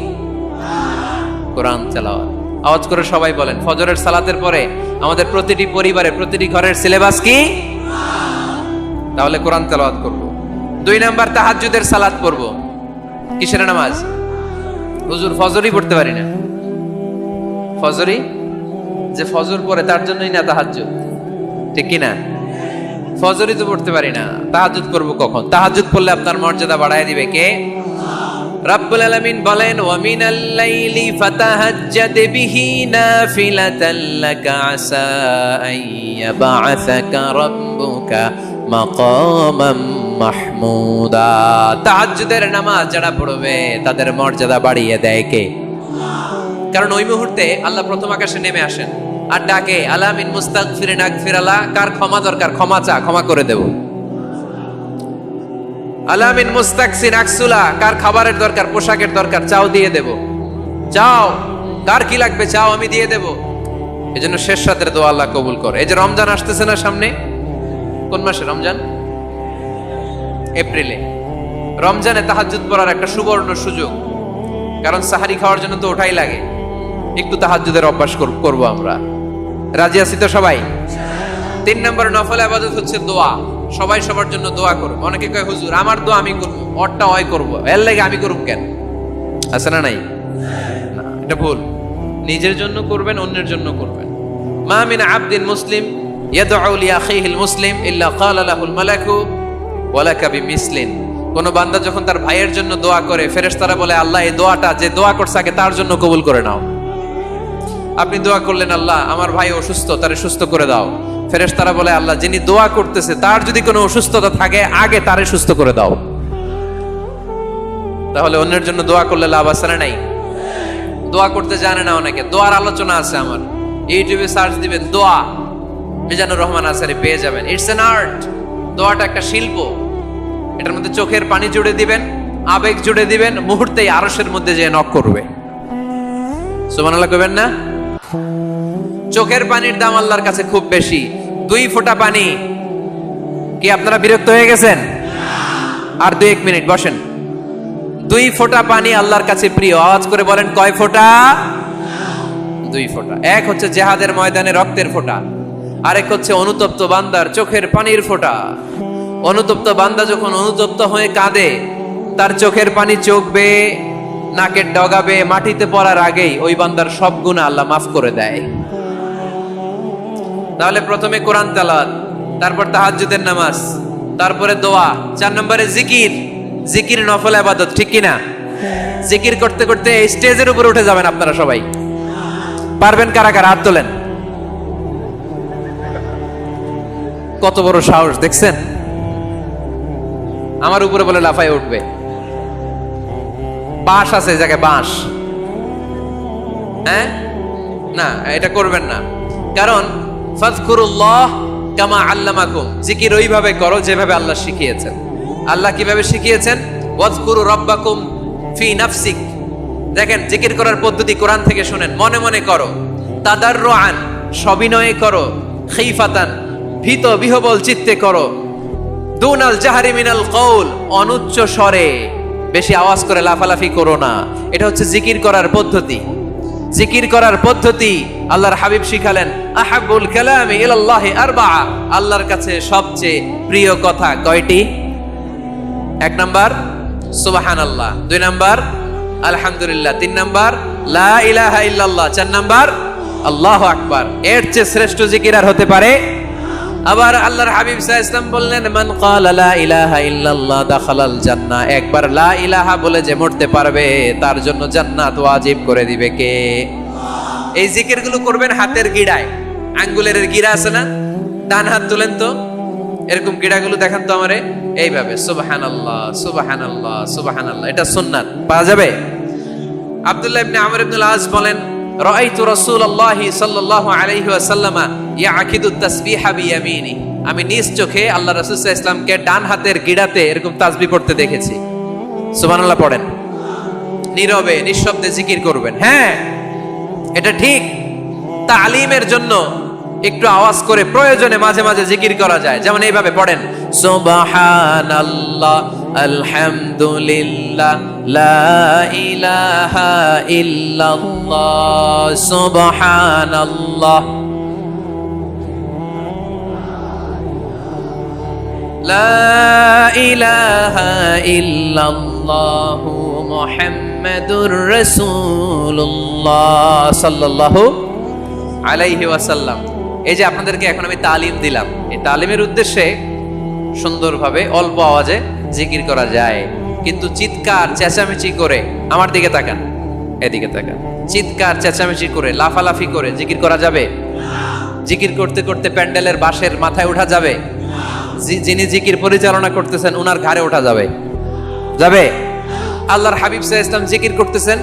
কোরআন তেলাওয়াত। আওয়াজ করে সবাই বলেন, ফজরের সালাতের পরে আমাদের প্রতিটি পরিবারে, প্রতিটি ঘরের সিলেবাস কি? তাহলে কোরআন তেলাওয়াত করব। 2 নাম্বার তাহাজ্জুদের সালাত পড়ব। কিসের নামাজ? হুজুর ফজরই পড়তে পারি না। ফজরই যে ফজর পড়ে তার জন্যই না তাহাজ্জুদ, ঠিক কি না? ফজরই তো পড়তে পারি না, তাহাজ্জুদ করব কখন? তাহাজ্জুদ পড়লে আপনার মর্যাদা বাড়ায় দিবে কে? রাব্বুল আলামিন বলেন, ওয়া মিনাল লাইলি ফাতাহাজ্জাদ বিহি নাফিলাতান লাকা আসা আইয়াবআসাকা রাব্বুকা মাকামাম মাহমুদা। তাহাজ্জুদের নামাজ যারা পড়বে তাদের মর্যাদা বাড়িয়ে দেয় কে? কারণ ওই মুহূর্তে আল্লাহ প্রথম আকাশে নেমে আসেন আর ডাকে, আলা মিন মুস্তাগফিরিন আগফিরালা। কার ক্ষমা দরকার? ক্ষমা চা, ক্ষমা করে দেব। আলা মিন মুস্তাকসিন আকসুলা। কার খাবারের দরকার, পোশাকের দরকার? চাও, দিয়ে দেব। চাও, কার কি লাগবে? চাও, আমি দিয়ে দেব। এজন্য শেষ রাতের দোয়া আল্লাহ কবুল করে। এই যে রমজান আসতেছে না সামনে, কোন মাসে রমজান? এপ্রিলে। রমজানে তাহাজ্জুদ পড়ার একটা সুবর্ণ সুযোগ, কারণ সাহারি খাওয়ার জন্য তো ওঠাই লাগে। একটু তাহাজ্জুদের অভ্যাস করব আমরা। রাজি আছি তো সবাই? 3 নম্বর নফল ইবাদত হচ্ছে দোয়া। সবাই সবার জন্য দোয়া করব। অনেকে কয় হুজুর আমার দোয়া আমি করব, ওরটা ওই করব, এর লাগে আমি করব কেন? আছে না নাই? না, এটা ভুল। নিজের জন্য করবেন, অন্যের জন্য করবেন। মা মিন আবদিন মুসলিম ইয়াদউ লিআখিহিল মুসলিম ইল্লা ক্বালা লাহুল মালাকু ওয়ালাকা বিমিসলিন। কোন বান্দা যখন তার ভাইয়ের জন্য দোয়া করে, ফেরেশতারা বলে আল্লাহ এই দোয়াটা যে দোয়া করছে আগে তার জন্য কবুল করে নাও। আপনি দোয়া করলেন আল্লাহ আমার ভাই অসুস্থ, তারে সুস্থ করে দাও। ফেরেশতারা বলে আল্লাহ যিনি দোয়া করতেছে তার যদি কোনো অসুস্থতা থাকে আগে তারে সুস্থ করে দাও। তাহলে অন্যের জন্য দোয়া করলে লাভ আছে না নাই? দোয়া করতে জানে না অনেকে, দোয়ার আলোচনা আছে আমার, ইউটিউবে সার্চ দিবেন দোয়া, মিজানুর রহমান আসারি পেয়ে যাবেন। It's an art. দোয়াটা একটা শিল্প। এটার মধ্যে চোখের পানি জুড়ে দিবেন, আবেগ জুড়ে দিবেন, মুহূর্তেই আরশের মধ্যে যে নক করবে। সুবহানাল্লাহ কইবেন না? চোখের পানির দাম আল্লাহর কাছে খুব বেশি। 2 ফোঁটা পানি। কি আপনারা বিরক্ত হয়ে গেছেন? আর 2-1 মিনিট বসেন। 2 ফোঁটা পানি আল্লাহর কাছে প্রিয়। আওয়াজ করে বলেন কয় ফোঁটা? 2 ফোঁটা। এক হচ্ছে জিহাদের ময়দানে রক্তের ফোঁটা, আরেক হচ্ছে অনুতপ্ত বান্দার চোখের পানির ফোঁটা। অনুতপ্ত বান্দা যখন অনুতপ্ত হয়ে কাঁদে, তার চোখের পানি চোখ বেয়ে নাকের ডগাবে মাটিতে পড়ার আগেই ওই বান্দার সব গুনাহ আল্লাহ মাফ করে দেয়। তাহলে প্রথমে কোরআন তেলাওয়াত, তারপর তাহাজ্জুদের নামাজ, তারপরে দোয়া, 4 নম্বরে জিকির। জিকির নফল ইবাদত, ঠিক কি না? জিকির করতে করতে এই স্টেজের উপরে উঠে যাবেন আপনারা সবাই। পারবেন কারা কারা? হাত তোলেন। কত বড় সাহস দেখছেন? আমার উপরে বলে লাফায় উঠবে। বাঁশ আছে এই জায়গায়, বাঁশ। হ্যাঁ, না এটা করবেন না, কারণ ফাযকুরুল্লাহ কামা আল্লামাকুম। জিকির ওইভাবে করো যেভাবে আল্লাহ শিখিয়েছেন। আল্লাহ কিভাবে শিখিয়েছেন? ওয়াযকুরু রাব্বাকুম ফি নাফসিক। দেখেন জিকির করার পদ্ধতি কোরআন থেকে শুনেন। মনে মনে করো, তাদাররুআন সবিনয়ে করো, খিফাতান ভীত বিহবল চিত্তে করো, দুনাল জাহরি মিনাল কওল অনুচ্চ স্বরে, বেশি আওয়াজ করে লাফালাফি করো না। এটা হচ্ছে জিকির করার পদ্ধতি। জিকির করার পদ্ধতি আল্লাহর হাবিব শিখালেন, আহাব্বুল কালামি ইলাল্লাহি আরবাআ। আল্লাহর কাছে সবচেয়ে প্রিয় কথা কয়টি? 1 নাম্বার সুবহানাল্লাহ, 2 নাম্বার আলহামদুলিল্লাহ, 3 নাম্বার লা ইলাহা ইল্লাল্লাহ, 4 নাম্বার আল্লাহু আকবার। এর চেয়ে শ্রেষ্ঠ জিকির আর হতে পারে? আবার আল্লাহর হাবিব সাল্লাল্লাহু আলাইহি ওয়াসাল্লাম বললেন, মান ক্বালা লা ইলাহা ইল্লাল্লাহ দাখালাল জান্নাহ। একবার লা ইলাহা বলে যে মরতে পারবে তার জন্য জান্নাত ওয়াজিব করে দিবে কে? এই জিকিরগুলো করবেন হাতের গিড়ায়। আঙ্গুলের গিড়া আছে না? ডান হাত তুলেন তো, এরকম গিড়াগুলো দেখান তো আমারে। এইভাবে সুবহানাল্লাহ সুবহানাল্লাহ সুবহানাল্লাহ, এটা সুন্নাত। পাওয়া যাবে? আব্দুল্লাহ ইবনে আমর ইবনে আল-আস বলেন, রাআইতু রাসূলুল্লাহি সাল্লাল্লাহু আলাইহি ওয়াসাল্লাম ইয়াকিদুত তাসবিহা বিয়ামিনি। আমি নিজ চোখে আল্লাহ রাসূল সাল্লাল্লাহু আলাইহি ওয়াসাল্লামকে ডান হাতের গিড়াতে এরকম তাসবিহ করতে দেখেছি। সুবহানাল্লাহ পড়েন। নীরবে নিঃশব্দে জিকির করবেন। হ্যাঁ, এটা ঠিক। তালিমের জন্য একটু আওয়াজ করে প্রয়োজনে মাঝে মাঝে জিকির করা যায়। যেমন এইভাবে পড়েন, সুবহানাল্লাহ আলহামদুলিল্লাহ লা ইলাহা ইল্লাল্লাহ সুবহানাল্লাহ লা ইলাহা ইল্লাল্লাহ মুহাম্মাদুর রাসূলুল্লাহ সাল্লাল্লাহু আলাইহি ওয়াসাল্লাম। এই যে আপনাদেরকে এখন আমি তালিম দিলাম, এই তালিমের উদ্দেশ্যে সুন্দরভাবে অল্প আওয়াজে জিকির করা যায়, কিন্তু চিৎকার চেঁচামেচি করে, আমার দিকে তাকান, এদিকে তাকান, চিৎকার চেঁচামেচি করে লাফালাফি করে জিকির করা যাবে? জিকির করতে করতে প্যান্ডেলের বাঁশের মাথায় ওঠা যাবে? যিনি জিকির পরিচালনা করতেছেন ওনার ঘাড়ে ওঠা যাবে? যাবে? আল্লাহর হাবিব সাল্লাল্লাহু আলাইহি ওয়াসাল্লাম জিকির করতেছেন,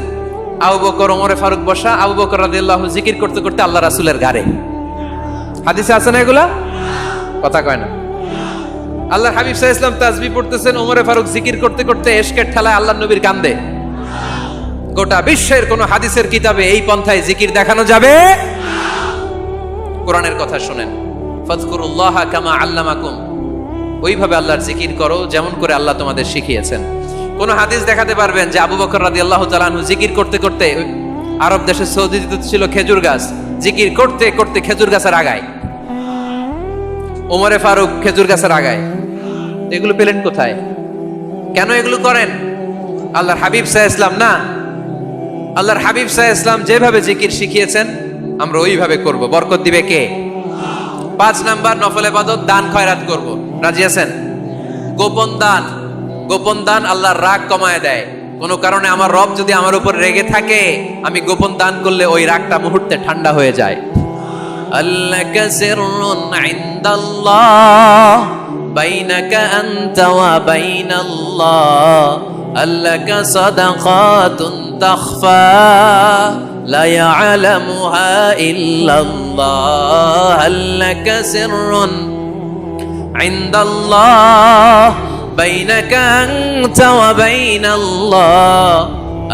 আবু বকর ওমর ফারুক বসা, আবু বকর রাদিয়াল্লাহু জিকির করতে করতে আল্লাহ রাসূলের ঘাড়ে। হাদিসে আছে না এগুলা? কথা কয় না। আল্লাহর হাবিব সাল্লাল্লাহু আলাইহি ওয়াসাল্লাম তাসবিহ পড়তেছেন, ওমর ফারুক জিকির করতে করতে এশকের ঠেলায় আল্লাহর নবীর কান্দে। গোটা বিশ্বের কোন হাদিসের কিতাবে এই পন্থায় জিকির দেখানো যাবে? কোরআনের কথা শুনেন, ফাযকুরুল্লাহ কামা আল্লামাকুম। ওইভাবে আল্লাহর জিকির করো যেমন করে আল্লাহ তোমাদের শিখিয়েছেন। কোন হাদিস দেখাতে পারবেন যে আবু বকর রাদিয়াল্লাহু তাআলা আনহু জিকির করতে করতে, আরব দেশে সৌদিতে ছিল খেজুর গাছ, জিকির করতে করতে খেজুর গাছের আগায়, ওমরে ফারুক খেজুর গাছের আগায়, এগুলো পেলেন কোথায়? কেন এগুলো করেন? আল্লাহর হাবিব সাল্লাল্লাহু আলাইহি ওয়াসাল্লাম না, আল্লাহর হাবিব সাল্লাল্লাহু আলাইহি ওয়াসাল্লাম যেভাবে জিকির শিখিয়েছেন আমরা ওইভাবে করব। বরকত দিবে কে? 5 নাম্বার নফল ইবাদত, দান খয়রাত করব। রাজি আছেন? গোপন দান, গোপন দান আল্লাহর রাগ কমায় দেয়। কোনো কারণে আমার রব যদি আমার উপর রেগে থাকে, আমি গোপন দান করলে ওই রাগটা মুহূর্তে ঠান্ডা হয়ে যায়। আল্লাকা সিররুন ইনদাল্লাহ বাইনাকা আনতা ওয়া বাইনাল্লাহ, আল্লাকা সাদাকাতুন তাখফা লা ইয়ালামুহা ইল্লাল্লাহ, আল্লাকা সিররুন ইনদাল্লাহ বাইনাকা আনতা ওয়া বাইনাল্লাহ,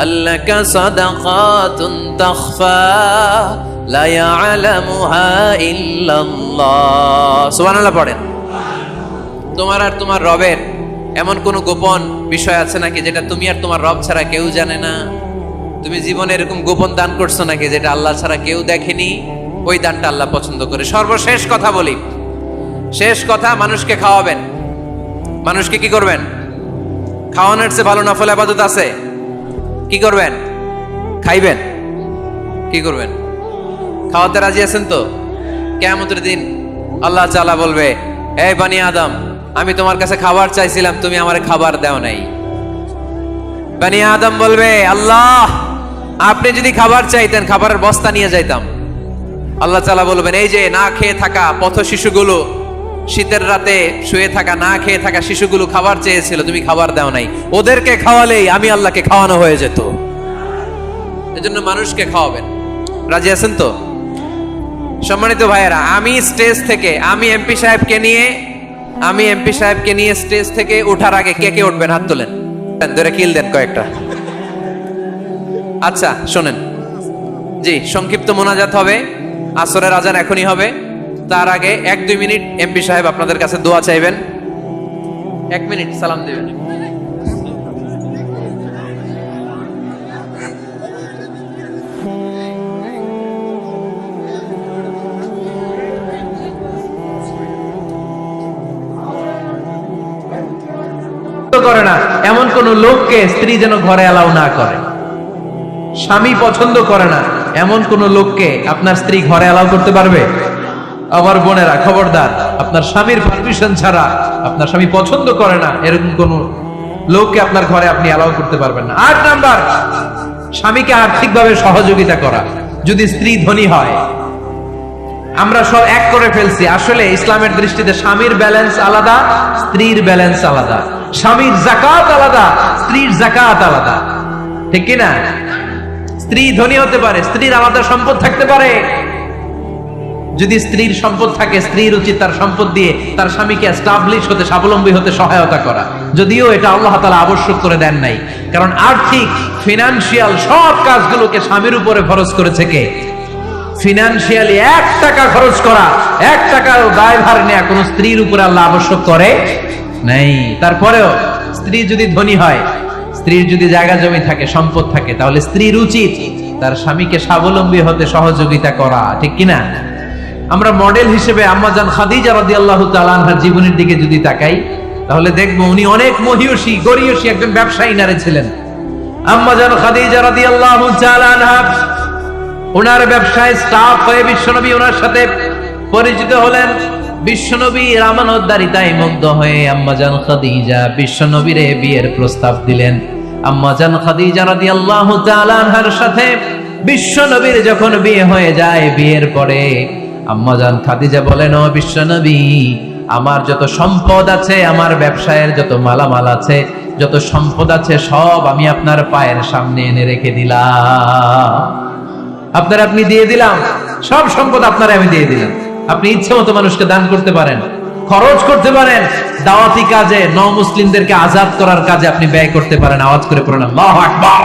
আল্লাকা সাদাকাতুন তাখফা লা ইয়ালামুহা ইল্লাল্লাহ। সুবহানাল্লাহ পড়েন। তোমার আর তোমার রবের এমন কোন গোপন বিষয় আছে নাকি যেটা তুমি আর তোমার রব ছাড়া কেউ জানে না? তুমি জীবনে এরকম গোপন দান করছো নাকি যেটা আল্লাহ ছাড়া কেউ দেখেনি? ওই দানটা আল্লাহ পছন্দ করে। সর্বশেষ কথা বলি, শেষ কথা, মানুষকে খাওয়াবেন। মানুষকে কি করবেন? খাওয়ানোর চেয়ে ভালো নফল ইবাদত আছে? কি করবেন? খাইবেন। কি করবেন? খাওয়াতে রাজি আছেন তো? কিয়ামতের দিন আল্লাহ তাআলা বলবে, এই বানি আদম, আমি তোমার কাছে খাবার চাইছিলাম, তুমি আমারে খাবার দাও নাই। বানি আদম বলবে, আল্লাহ আপনি যদি খাবার চাইতেন খাবারের বস্তা নিয়ে যাইতাম। আল্লাহ তাআলা বলবেন, এই যে না খেয়ে থাকা পথ শিশুগুলো, শীতের রাতে শুয়ে থাকা না খেয়ে থাকা শিশুগুলো খাবার চেয়েছিল, তুমি খাবার দাও নাই, ওদেরকে খাওয়ালেই আমি আল্লাহকে খাওয়ানো হয়ে যেত। এজন্য মানুষকে খাওয়াবেন। রাজি আছেন তো? সম্মানিত ভাইয়েরা, আমি স্টেজ থেকে, আমি এমপি সাহেবকে নিয়ে স্টেজ থেকে ওঠার আগে কে কে উঠবেন? হাত তোলেন, ধরে কিল দেন কয়েকটা। আচ্ছা শোনেন, জি সংক্ষিপ্ত মোনাজাত হবে, আসরের আজান এখনই হবে। তার আগে 1-2 মিনিট এমপি সাহেব আপনাদের কাছে দোয়া চাইবেন। 1 মিনিট সালাম দিবেন। করে না এমন কোন লোককে স্ত্রী যেন ঘরে অ্যালাউ না করে। স্বামী পছন্দ করে না এমন কোন লোককে আপনার স্ত্রী ঘরে অ্যালাউ করতে পারবে? আমার বোনেরা খবরদার, আপনার স্বামীর পারমিশন ছাড়া, আপনার স্বামী পছন্দ করে না এরকম কোন লোককে আপনার ঘরে আপনি অ্যালাউ করতে পারবেন না। 8 নাম্বার, স্বামীকে আর্থিকভাবে সহযোগিতা করা। যদি স্ত্রী ধনী হয়, আমরা সব এক করে ফেলছি, আসলে ইসলামের দৃষ্টিতে স্বামীর ব্যালেন্স আলাদা, স্ত্রীর ব্যালেন্স আলাদা। স্বামীর যাকাত আলাদা, স্ত্রীর যাকাত আলাদা, ঠিক কি না? স্ত্রী ধনী হতে পারে, স্ত্রীর আলাদা সম্পদ থাকতে পারে। যদি স্ত্রীর সম্পদ থাকে, স্ত্রীর উচিত তার সম্পদ দিয়ে তার স্বামীকে এস্টাবলিশ হতে, স্বাবলম্বী হতে সহায়তা করা। যদিও এটা আল্লাহ তাআলা আবশ্যক করে দেন নাই, কারণ আর্থিক ফিনান্সিয়াল সব কাজগুলোকে স্বামীর উপরে খরচ করেছে কে? ফিনান্সিয়ালি 1 টাকা খরচ করা, 1 টাকার দায়ভার নেওয়া কোন স্ত্রীর উপরে আল্লাহ আবশ্যক করে নাই। তারপরেও স্ত্রী যদি ধনী হয়, স্ত্রীর যদি জায়গা জমি থাকে, সম্পদ থাকে, তাহলে স্ত্রীর উচিত তার স্বামীকে স্বাবলম্বী হতে সহযোগিতা করা, ঠিক কিনা? আমরা মডেল হিসেবে আম্মাজান খাদিজা রাদিয়াল্লাহু তাআলা আনহার জীবনের দিকে যদি তাকাই, তাহলে দেখবো উনি অনেক মহিয়সী, গরিয়সী একজন ব্যবসায়ী নারী ছিলেন। আম্মাজান খাদিজা রাদিয়াল্লাহু তাআলা আনহা ওনার ব্যবসায় স্টাফ হয়ে বিশ্বনবী ওনার সাথে পরিচিত হলেন। বিশ্বনবীর আমানতদারিতায় মুগ্ধ হয়ে আম্মাজান খাদিজা বিশ্বনবীরে বিয়ের প্রস্তাব দিলেন। আম্মাজান খাদিজা রাদিয়াল্লাহু তাআলা আনহার সাথে বিশ্বনবীর যখন বিয়ে হয়ে যায়, বিয়ের পরে আম্মাজান খাদিজা বলেন, ও বিশ্বনবী, আমার যত সম্পদ আছে, আমার ব্যবসায়ের যত মালামাল আছে, যত সম্পদ আছে, সব আমি আপনার পায়ের সামনে এনে রেখে দিলাম। আপনি দিয়ে দিলাম, সব সম্পদ আপনারে আমি দিয়ে দিলাম। আপনি ইচ্ছে মতো মানুষকে দান করতে পারেন, খরচ করতে পারেন, দাওয়াতি কাজে, মুসলিমদেরকে আজাদ করার কাজে আপনি ব্যয় করতে পারেন। আওয়াজ করে পড়েন আল্লাহু আকবার।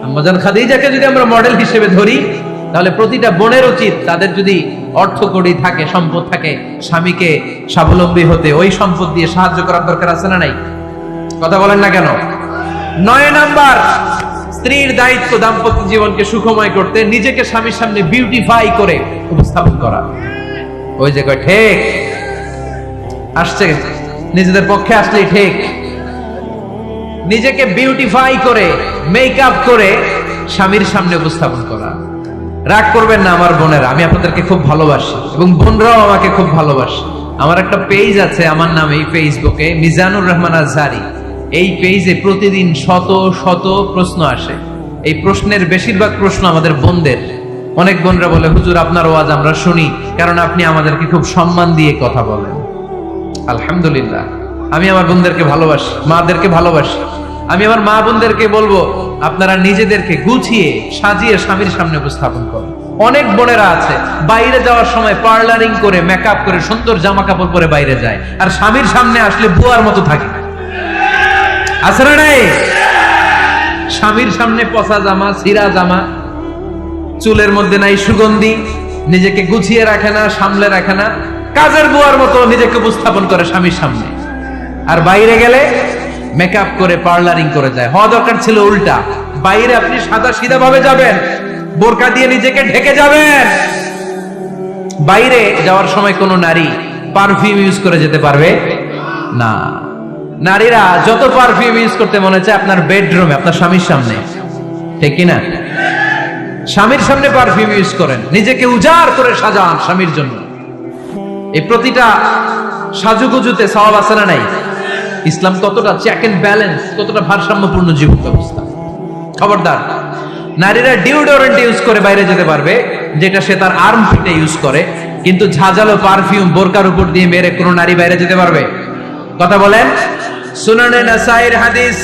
আম্মাজান খাদিজাকে যদি আমরা মডেল হিসেবে ধরি, তাহলে প্রতিটা বোনের উচিত তাদের যদি অর্থ কড়ি থাকে, সম্পদ থাকে, স্বামীকে স্বাবলম্বী হতে ওই সম্পদ দিয়ে সাহায্য করার দরকার আছে না নাই? কথা বলেন না কেন? 9 নাম্বার, স্ত্রীর দায়িত্ব দাম্পত্য জীবনকে সুখময় করতে নিজেকে স্বামীর সামনে বিউটিফাই করে উপস্থাপন করা। ওই যে কয় ঠিক আসছে, নিজেদের পক্ষে আসলেই ঠিক। নিজেকে বিউটিফাই করে, মেকআপ করে স্বামীর সামনে উপস্থাপন করা। রাগ করবেন না আমার বোনেরা, আমি আপনাদেরকে খুব ভালোবাসি এবং বোনরাও আমাকে খুব ভালোবাসে। আমার একটা পেজ আছে আমার নামে ফেসবুকে, মিজানুর রহমান আজহারি। এই পেজে প্রতিদিন শত শত প্রশ্ন আসে। এই প্রশ্নের বেশিরভাগ প্রশ্ন আমাদের বোনদের। অনেক বোনরা বলে, হুজুর আপনার ওয়াজ আমরা শুনি কারণ আপনি আমাদেরকে খুব সম্মান দিয়ে কথা বলেন। আলহামদুলিল্লাহ, আমি আমার বোনদেরকে ভালোবাসি, মাদেরকে ভালোবাসি। আমি আমার মা বোনদেরকে বলবো, আপনারা নিজেদেরকে গুছিয়ে সাজিয়ে স্বামীর সামনে উপস্থাপন করেন। অনেক বোনেরা আছে বাইরে যাওয়ার সময় পার্লারিং করে, মেকআপ করে, সুন্দর জামা কাপড় পরে বাইরে যায়, আর স্বামীর সামনে আসলে বুয়ার মতো থাকে। আছে না নাই? স্বামীর সামনে পচা জামা, ছিঁড়া জামা, চুলের মধ্যে নাই সুগন্ধি, নিজেকে গুছিয়ে রাখে না, সামলে রাখে না, কাজের বুয়ার মতো নিজেকে উপস্থাপন করে স্বামীর সামনে। আর বাইরে গেলে মেকআপ করে, পার্লারিং করে যায়। হওয়া দরকার ছিল উল্টা। বাইরে আপনি সাদা সিধা ভাবে যাবেন, বোরকা দিয়ে নিজেকে ঢেকে যাবেন। বাইরে যাওয়ার সময় কোনো নারী পারফিউম ইউজ করে যেতে পারবে না। নারীরা যত পারফিউম ইউজ করতে মনে চায় আপনার বেডরুমে, আপনার স্বামীর সামনে, ঠিক কিনা? স্বামীর সামনে পারফিউম ইউজ করেন, নিজেকে উজাড় করে সাজান স্বামীর জন্য। এই প্রতিটা সাজুগুজুতে সওয়াব আছে না নাই? ইসলাম কতটা চেক এন্ড ব্যালেন্স, কতটা ভারসাম্যপূর্ণ জীবন ব্যবস্থা। খবরদার, নারীরা ডিওডোরেন্ট ইউজ করে বাইরে যেতে পারবে, যেটা সে তার আর্ম ফিটে ইউজ করে, কিন্তু ঝাঁঝালো পারফিউম বোরকার উপর দিয়ে মেরে কোনো নারী বাইরে যেতে পারবে? কথা বলেন। সুনানে নাসাইর হাদিস,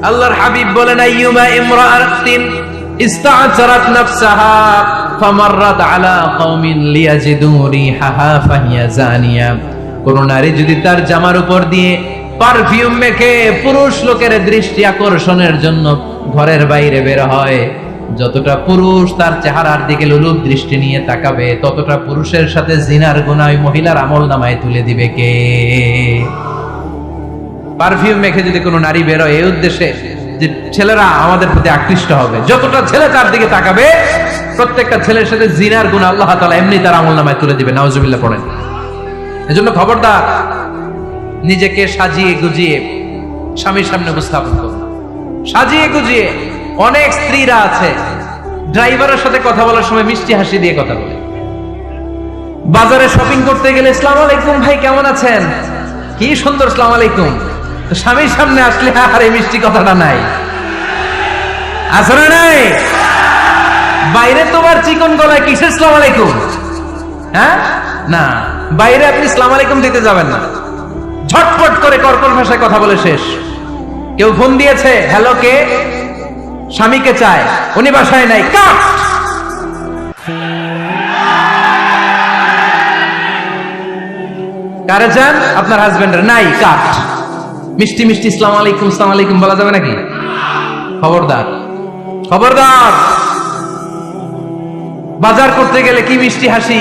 আল্লাহর হাবিব বলেন, আইয়ুমা ইমরাআতিন ইস্তা'জারাত নাফসাহা ফামাররাত আলা কওমিন লিয়াজিদু রিহাহা ফাহিয়া জানিয়া। কোন নারী যদি তার জামার উপর দিয়ে পারফিউম মেখে পুরুষ লোকের দৃষ্টি আকর্ষণের জন্য ঘরের বাইরে বের হয়, যতটা পুরুষ তার চেহারার দিকে লোলুপ দৃষ্টি নিয়ে তাকাবে, ততটা পুরুষের সাথে জিনার গুনাহ ওই মহিলার আমলনামায় তুলে দিবে কে? পারফিউম মেখে যদি কোনো নারী বের হয় এই উদ্দেশ্যে যে ছেলেরা আমাদের প্রতি আকৃষ্ট হবে, যতটা ছেলে তার দিকে তাকাবে, প্রত্যেকটা ছেলের সাথে জিনার গুনাহ আল্লাহ তাআলা এমনি তার আমলনামায় তুলে দিবে। নাউজুবিল্লাহ পড়েন। এজন্য খবরদার, নিজেকে সাজিয়ে গুজিয়ে স্বামীর সামনে উপস্থাপন করুন, সাজিয়ে গুজিয়ে। অনেক স্ত্রীরা আছে ড্রাইভারের সাথে কথা বলার সময় মিষ্টি হাসি দিয়ে কথা বলে। বাজারে শপিং করতে গেলে আসসালামু আলাইকুম ভাই, কেমন আছেন? কি সুন্দর আসসালামু আলাইকুম। তো স্বামীর সামনে আসলে আর এই মিষ্টি কথাটা নাই, আছে না নাই? বাইরে তোমার চিকন গলায় কিসের আসসালামু আলাইকুম? হ্যাঁ না, বাইরে আপনি আসসালামু আলাইকুম দিতে যাবেন না, ঝটপট করে কর্কশ ভাষায় কথা বলে শেষ। কেউ ফোন দিয়েছে, হ্যালো কে? স্বামীকে চায়, উনি বাসায় নাই, কাট। কারে চান? আপনার হাজবেন্ডের, নাই, কাট। মিষ্টি মিষ্টি আসসালামু আলাইকুম, আসসালামু আলাইকুম বলা যাবে নাকি? খবরদার, খবরদার। বাজার করতে গেলে কি মিষ্টি হাসি,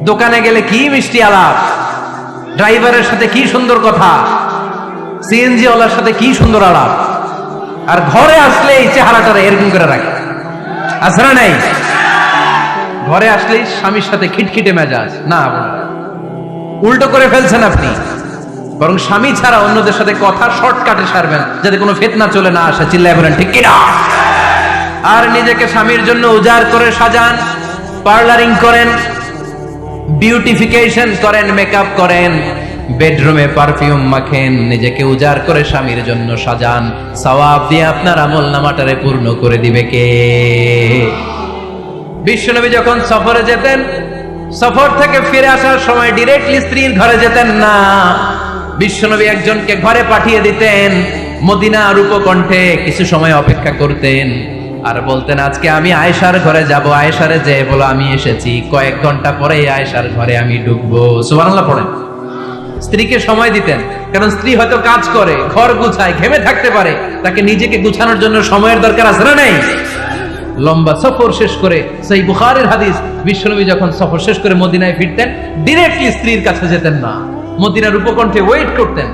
দোকানে গেলে কি মিষ্টি আলাপ, ড্রাইভারের সাথে কি সুন্দর কথা, সিএনজি ওয়ালার সাথে কি সুন্দর আলাপ, আর ঘরে আসলে এই চেহারাটা এরকম করে রাখে। আসরা নাই? ঘরে আসলেই স্বামীর সাথে খিটখিটে মেজাজ। না, উল্টো করে ফেলছেন আপনি। বরং স্বামী ছাড়া অন্যদের সাথে কথা শর্টকাটে সারবেন, যাতে কোনো ফিতনা চলে না আসে। চিল্লায় বলেন ঠিক কিনা? আর নিজেকে স্বামীর জন্য উজাড় করে সাজান, পার্লারিং করেন, বিউটিফিকেশন করেন, মেকআপ করেন, বেডরুমে পারফিউম মাখেন, নিজেকে উজাড় করে স্বামীর জন্য সাজান। সওয়াব দিয়ে আপনার আমলনামাটারে পূর্ণ করে দিবে কে? বিশ্বনবী যখন সফরে যেতেন, সফর থেকে ফিরে আসার সময় ডিরেক্টলি স্ত্রীর ঘরে যেতেন না। বিশ্বনবী একজনকে ঘরে পাঠিয়ে দিতেন, মদিনার উপকণ্ঠে কিছু সময় অপেক্ষা করতেন, আর বলতেন আজকে আমি আয়েশার ঘরে যাব। আয়েশারে যে বলো আমি এসেছি, কয়েক ঘন্টা পরে আয়েশার ঘরে আমি ঢুকবো। সুবহানাল্লাহ পড়েন। স্ত্রীকে সময় দিতেন, কারণ স্ত্রী হয়তো কাজ করে, ঘর গুছায়, ঘেমে থাকতে পারে, তাকে নিজেকে গুছানোর জন্য সময়ের দরকার আছে না নাই? লম্বা সফর শেষ করে, সেই বুখারীর হাদিস, বিশ্বনবী যখন সফর শেষ করে মদিনায় ফিরতেন, ডিরেক্টলি স্ত্রীর কাছে যেতেন না, মদিনার উপকণ্ঠে ওয়েট করতেন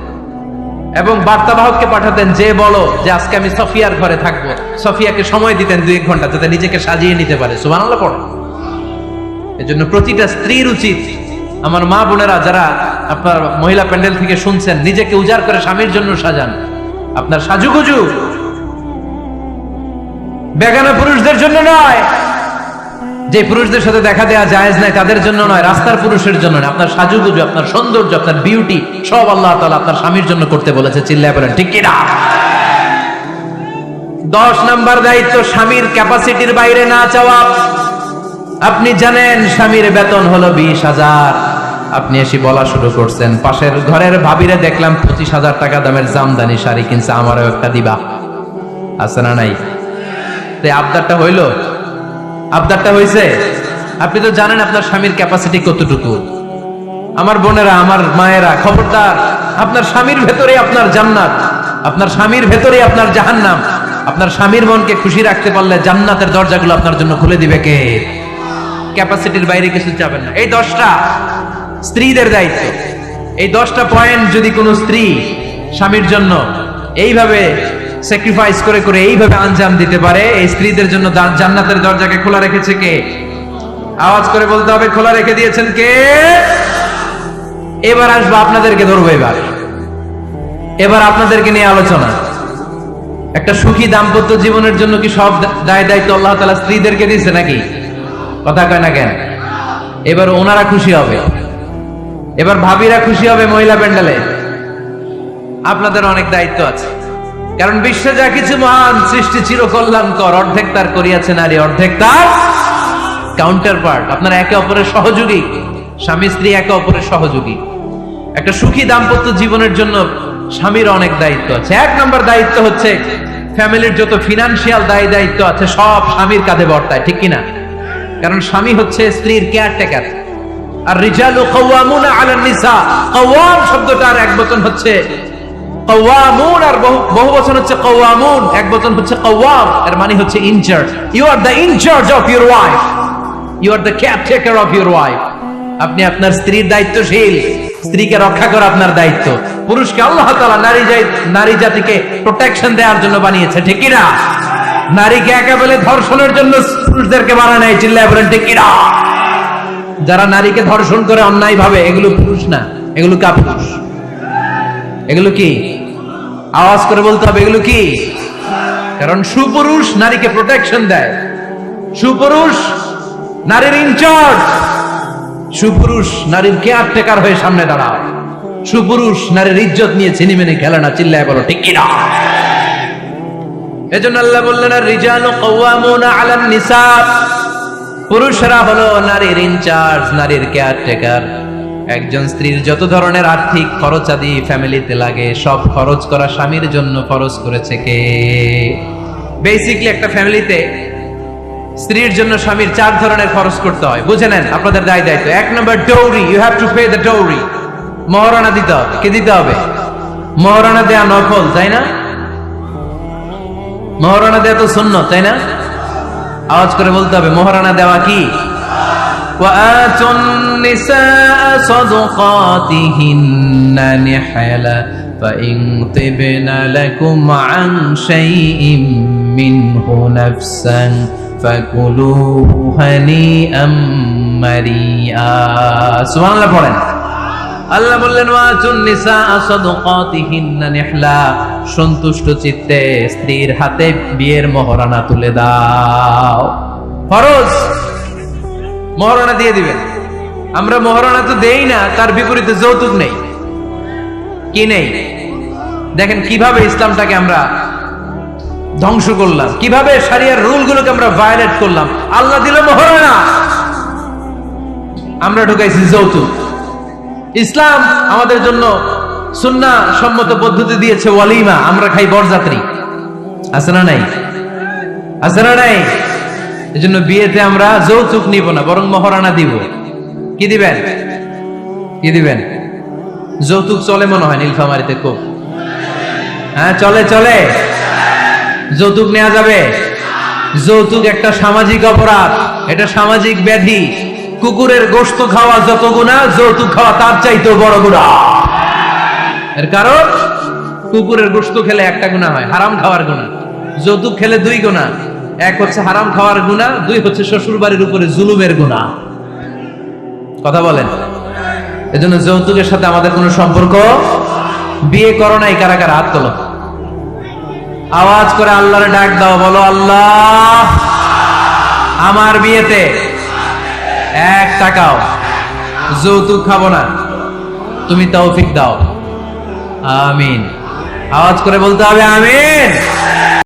এবং বার্তাবাহককে পাঠাতেন, যে বলো যে আজকে আমি সফিয়ার ঘরে থাকবো। সফিয়াকে সময় দিতেন 2-1 ঘন্টা, যাতে নিজেকে সাজিয়ে নিতে পারে। সুবহানাল্লাহ পড়েন। এজন্য প্রতিটা স্ত্রীর উচিত, আমার মা বোনেরা যারা আপনার মহিলা প্যান্ডেল থেকে শুনছেন, নিজেকে উজাড় করে স্বামীর জন্য সাজান। আপনার সাজুগুজু বেগানা পুরুষদের জন্য নয়, যে পুরুষদের সাথে দেখা দেওয়া জায়েজ নাই তাদের জন্য নয়, রাস্তার পুরুষের জন্য নয়, আপনার সাজুগুজু, আপনার সৌন্দর্য, আপনার বিউটি সব আল্লাহ তাআলা আপনার স্বামীর জন্য করতে বলেছে। চিল্লায় বলেন ঠিক কি না? 10 নাম্বার দায়িত্ব, স্বামীর ক্যাপাসিটির বাইরে না চাওয়া। আপনি জানেন স্বামীর বেতন হলো 20,000, আপনি এসে বলা শুরু করছেন, পাশের ঘরের ভাবিরে দেখলাম 25,000 টাকা দামের জামদানি শাড়ি কিনছে, আমারও একটা দিবা। আছে না নাই? তে আবদারটা হইল? আবদারটা হইছে? আপনি তো জানেন আপনার স্বামীর ক্যাপাসিটি কতটুকু। আমার বোনেরা, আমার মায়েরা, খবরদার, আপনার স্বামীর ভেতরে আপনার জান্নাত, আপনার স্বামীর ভেতরে আপনার জাহান্নাম। আপনার স্বামীর মনকে খুশি রাখতে পারলে জান্নাতের দরজাগুলো আপনার জন্য খুলে দিবে কে? ক্যাপাসিটির বাইরে কিছু চাবেন না। এই 10টা স্ত্রীদের দায়িত্ব। এই 10টা পয়েন্ট যদি কোনো স্ত্রী স্বামীর জন্য এইভাবে স্যাক্রিফাইস করে করে এইভাবে আঞ্জাম দিতে পারে, এই স্ত্রীদের জন্য জান্নাতের দরজাকে খোলা রেখেছে কে? আওয়াজ করে বলতে হবে, খোলা রেখে দিয়েছেন কে? এবার আসবো, আপনাদেরকে ধরবো। এবার আপনাদেরকে নিয়ে আলোচনা। একটা সুখী দাম্পত্য জীবনের জন্য কি সব দায় দায়িত্ব আল্লাহ তাআলা স্ত্রীদেরকে দিয়েছে নাকি? কথা কয় না কেন? এবার ওনারা খুশি হবে, এবার ভাবিরা খুশি হবে মহিলা প্যান্ডেলে। আপনাদের অনেক দায়িত্ব আছে, কারণ বিশ্বে যা কিছু মহান সৃষ্টি চির কল্যাণকর, অর্ধেক তার করিয়াছে নারী, অর্ধেক তার কাউন্টার পার্ট। আপনারা একে অপরের সহযোগী, স্বামী স্ত্রী একে অপরের সহযোগী। একটা সুখী দাম্পত্য জীবনের জন্য স্বামীর অনেক দায়িত্ব আছে। 1 নম্বর দায়িত্ব হচ্ছে ফ্যামিলির যত ফিনান্সিয়াল দায় দায়িত্ব আছে সব স্বামীর কাঁধে বর্তায়, ঠিক কিনা? কারণ স্বামী হচ্ছে স্ত্রীর কেয়ারটেকার। আর রিজালু কাওয়ামুনা আলান নিসা, কাওয়াম শব্দটার এক বচন হচ্ছে কাওয়ামুন, আর বহু বচন হচ্ছে কাওয়ামুন, এক বচন হচ্ছে কাওয়াম। এর মানে হচ্ছে incharge. You are the incharge of your wife, you are the caretaker of your wife. আপনি আপনার স্ত্রীর দায়িত্বশীল, স্ত্রীকে রক্ষা করা আপনার দায়িত্ব। পুরুষকে আল্লাহ তাআলা নারী জাতিকে প্রোটেকশন দেওয়ার জন্য বানিয়েছে, ঠিক কি না? নারীকে একেবারে ধর্ষণের জন্য পুরুষদেরকে বানানো নাই। চিল্লায় বলেন ঠিক কি না? যারা নারীকে ধর্ষণ করে অন্যায় ভাবে, এগুলো পুরুষ না, এগুলো কাপুরুষ। এগুলো কি? আওয়াজ করে বলতে হবে, এগুলো কি? কারণ সুপুরুষ নারীকে প্রোটেকশন দেয়, সুপুরুষ নারীর ইনচার্জ, সুপুরুষ নারীর কেয়ারটেকার হয়ে সামনে দাঁড়ায়, সুপুরুষ নারীর ইজ্জত নিয়ে ছিনিমিনি খেলে না। চিল্লায় বলো ঠিক কি না? এজন্য আল্লাহ বললেন, আর রিজালু কাওয়ামুনা আলান নিসা, পুরুষরা হলো নারীর ইনচার্জ, নারীর কেয়ারটেকার। একজন স্ত্রীর যত ধরনের আর্থিক খরচাদি ফ্যামিলিতে লাগে সব খরচ করা স্বামীর জন্য খরচ করেছে কে? বেসিক্যালি একটা ফ্যামিলিতে স্ত্রীর জন্য স্বামীর 4 ধরনের খরচ করতে হয়। বুঝে নেন আপনাদের দায় দায়িত্ব। 1 নম্বর dowry, you have to pay the dowry. মহারণা দিতে হবে। কি দিতে হবে? মহারণা দেয়া নফল, তাই না? মহারণা দেয়া তো সুন্নাত, তাই না? আওয়াজ করে বলতে হবে, মহারণা দেওয়া কি? وآتوا النساء صدقاتهن نحلا فإن طبن لكم عن شيء منه نفسا فكلوه هنيئا مريئا। সুবহান আল্লাহ পড়েন। আল্লাহ বললেন, ওয়াতুন নিসা সাদাকাতিহিন্না নিহলা, সন্তুষ্ট চিত্তে স্ত্রীর হাতে বিয়ের মহারণা তুলে দাও। ফরজ মহারণা দিয়ে দিবেন। আমরা মহারণা তো দেই না, তার বিপরীতে যৌতুক নেই। কি নেই? দেখেন কিভাবে ইসলামটাকে আমরা ধ্বংস করলাম, কিভাবে শরিয়ার রুলগুলোকে আমরা ভায়োলেট করলাম। আল্লাহ দিল মহারণা, আমরা ঢুকাইছি যৌতুক। ইসলাম আমাদের জন্য সুন্নাহ সম্মত পদ্ধতি দিয়েছে ওয়ালিমা, আমরা খাই বরযাত্রী। আছে না নাই? আছে না নাই? এজন্য বিয়েতে আমরা যৌতুক নিব না, বরং মহারণা দিব। কি দিবেন? কি দিবেন? যৌতুক চলে মনে হয় নীলফামারীতে খুব। হ্যাঁ চলে, চলে। যৌতুক নেওয়া যাবে? যৌতুক একটা সামাজিক অপরাধ, এটা সামাজিক ব্যাধি। কুকুরের গোশত খাওয়া যত গুনাহ, যৌতুক খাওয়া তার চাইতেও বড় গুনাহ। এর কারণ কুকুরের গোশত খেলে একটা গুনাহ হয়, হারাম খাওয়ার গুনাহ। যৌতুক খেলে 2 গুনাহ, 1 হচ্ছে হারাম খাওয়ার গুনাহ, 2 হচ্ছে শ্বশুর বাড়ির উপরে জুলুমের গুনাহ। কথা বলেন। এজন্য যৌতুকের সাথে আমাদের কোনো সম্পর্ক। বিয়ে করো নাই কারা কারা? হাত তোলো। আওয়াজ করে আল্লাহরে ডাক দাও, বলো আল্লাহ আমার বিয়েতে এক টাকাও যৌতুক খাবো না, তুমি তৌফিক দাও। আমিন। আওয়াজ করে বলতে হবে আমিন।